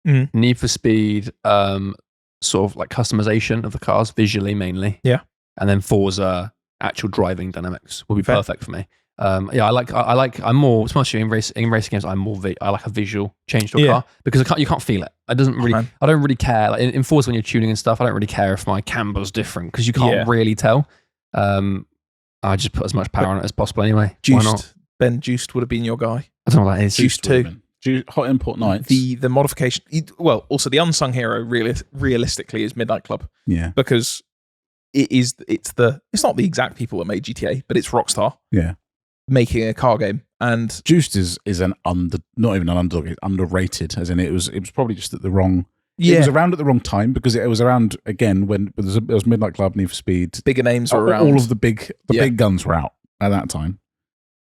Need for Speed, sort of like customization of the cars visually mainly. Yeah. And then Forza, actual driving dynamics would be perfect for me. I'm more, especially in racing games, I like a visual change to a car because you can't feel it. I don't really care. Like in Forza, when you're tuning and stuff, I don't really care if my camber's different because you can't really tell. I just put as much power on it as possible anyway. Juiced. Why not? Ben Juiced would have been your guy. I don't know what that is. Juiced 2. Hot Import Nights. The modification. Well, also the unsung hero realistically is Midnight Club. Yeah. Because it's not the exact people that made GTA, but it's Rockstar. Yeah. Making a car game. And Juiced is not even an underdog, it's underrated, as in it was probably just at the wrong. It was around at the wrong time because it was around again when there was Midnight Club, Need for Speed. Bigger names were around. All of the big guns were out at that time.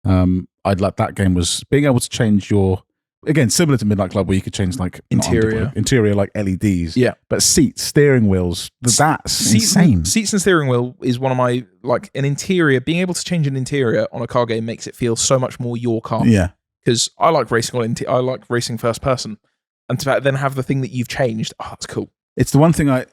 I'd like that game was being able to change your, again, similar to Midnight Club where you could change like interior like LEDs. Yeah. But seats, steering wheels, that's insane. Seats and steering wheel is one of my, like an interior, being able to change an interior on a car game makes it feel so much more your car. Yeah. Because I like racing I like racing first person. And to then have the thing that you've changed, that's cool. It's the one thing I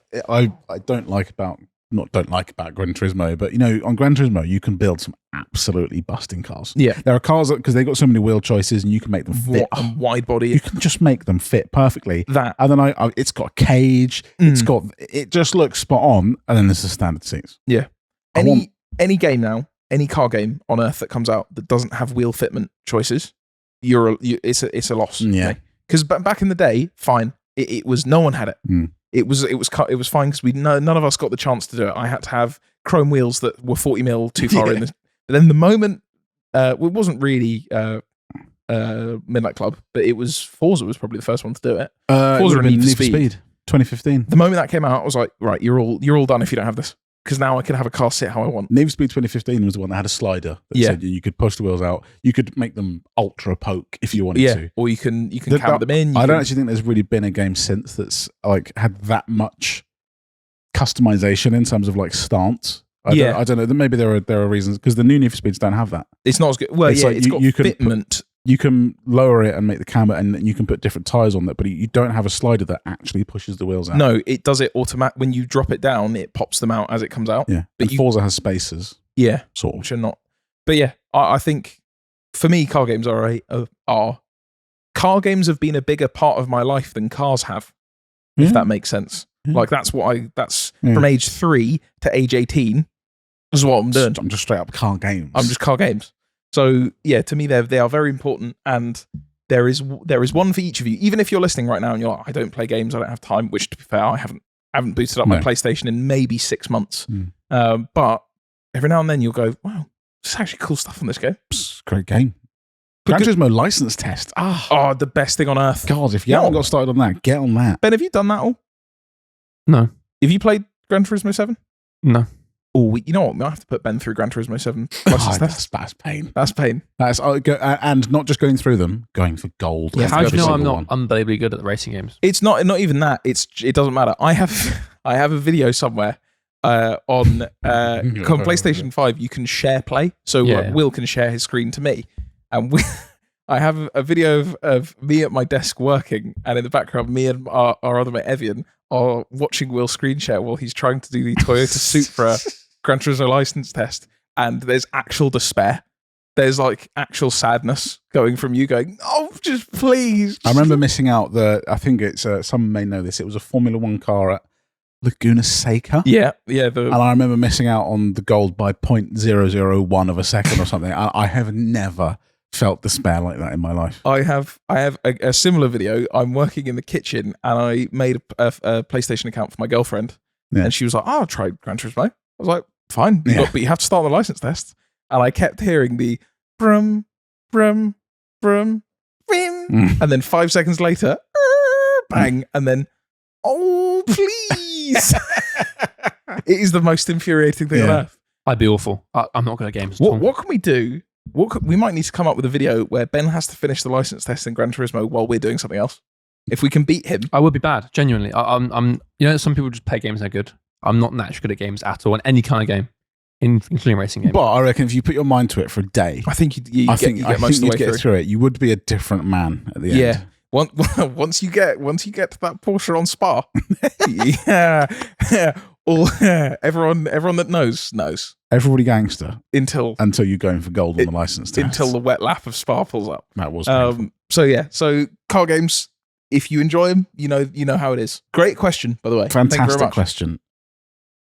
don't like about don't like about Gran Turismo, but on Gran Turismo you can build some absolutely busting cars. Yeah, there are cars because they've got so many wheel choices, and you can make them fit. Wide body. You can just make them fit perfectly. That, and then it's got a cage. It just looks spot on. And then there's the standard seats. Yeah. Any game now, any car game on Earth that comes out that doesn't have wheel fitment choices, it's a loss. Yeah. Because back in the day, fine, it was no one had it. It was fine because none of us got the chance to do it. I had to have chrome wheels that were 40 mil too far in. But then the moment, it wasn't really Midnight Club, but it was Forza was probably the first one to do it. Forza and Need for Speed, 2015. The moment that came out, I was like, right, you're all done if you don't have this. Because now I can have a car sit how I want. Need for Speed 2015 was the one that had a slider that said you could push the wheels out. You could make them ultra poke if you wanted to. Or you can count them in. I don't actually think there's really been a game since that's like had that much customization in terms of like stance. I don't know. Maybe there are reasons because the new Need for Speeds don't have that. It's not as good. Well, it's got fitment. You can lower it and make the camber, and you can put different tires on it, but you don't have a slider that actually pushes the wheels out. No, it does it automatic. When you drop it down, it pops them out as it comes out. Yeah, but Forza has spacers. Yeah, sort of. Which are not. But yeah, I think for me, car games are car games have been a bigger part of my life than cars have. If that makes sense. Like that's from age 3 to age 18 is what I'm doing. I'm just straight up car games. I'm just car games. So yeah, to me they are very important, and there is one for each of you. Even if you're listening right now and you're like, I don't play games, I don't have time. Which, to be fair, I haven't booted up my PlayStation in maybe 6 months. But every now and then you'll go, wow, there's actually cool stuff on this game. It's a great game. Gran Turismo license test. Oh, the best thing on earth. God, if you haven't got started on that, get on that. Ben, have you done that all? No. Have you played Gran Turismo 7? No. Oh, you know what? We might have to put Ben through Gran Turismo 7. That's pain. That's pain. And not just going through them, going for gold. Yeah, how do you know I'm not unbelievably good at the racing games? It's not even that. It doesn't matter. I have a video somewhere on PlayStation 5. You can share play, so Will can share his screen to me, and I have a video of me at my desk working, and in the background, me and our other mate Evian are watching Will screen share while he's trying to do the Toyota Supra Gran Turismo license test, and there's actual despair. There's like actual sadness going from you going, oh, just please. I remember missing out I think it's, some may know this, it was a Formula 1 car at Laguna Seca. Yeah. And I remember missing out on the gold by 0.001 of a second or something. I have never felt despair like that in my life. I have a similar video. I'm working in the kitchen and I made a PlayStation account for my girlfriend, and she was like, "Oh, I'll try Gran Turismo." I was like, "Fine, but you have to start the license test." And I kept hearing the brum brum brum bim, and then 5 seconds later, bang, and then oh please! It is the most infuriating thing on earth. I'd be awful. I'm not good at games. What can we do? We might need to come up with a video where Ben has to finish the license test in Gran Turismo while we're doing something else. If we can beat him, I would be bad. Genuinely, I'm. Some people just play games and they're good. I'm not naturally good at games at all, in any kind of game, including racing games. But I reckon if you put your mind to it for a day, I think you get most of the way through it. You would be a different man at the end. Yeah. Once you get to that Porsche on Spa, everyone that knows. Everybody gangster until you're going for gold on the license test. Until the wet lap of Spa pulls up. That was painful. So car games, if you enjoy them, you know how it is. Great question, by the way. Fantastic question.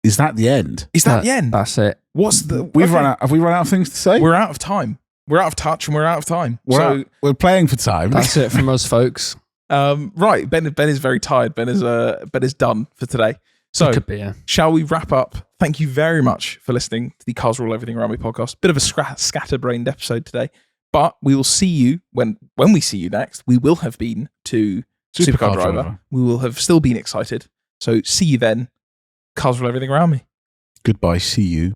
Is that the end? Is that the end? That's it. Have we run out of things to say? We're out of time. We're out of touch and we're out of time. We're playing for time. That's it from us, folks. Right. Ben is very tired. Ben is done for today. So, could be, shall we wrap up? Thank you very much for listening to the Cars Rule Everything Around Me podcast. Bit of a scatterbrained episode today, but we will see you when we see you next. We will have been to Supercar Driver. We will have still been excited. So see you then. Cars Rule Everything Around Me. Goodbye. See you.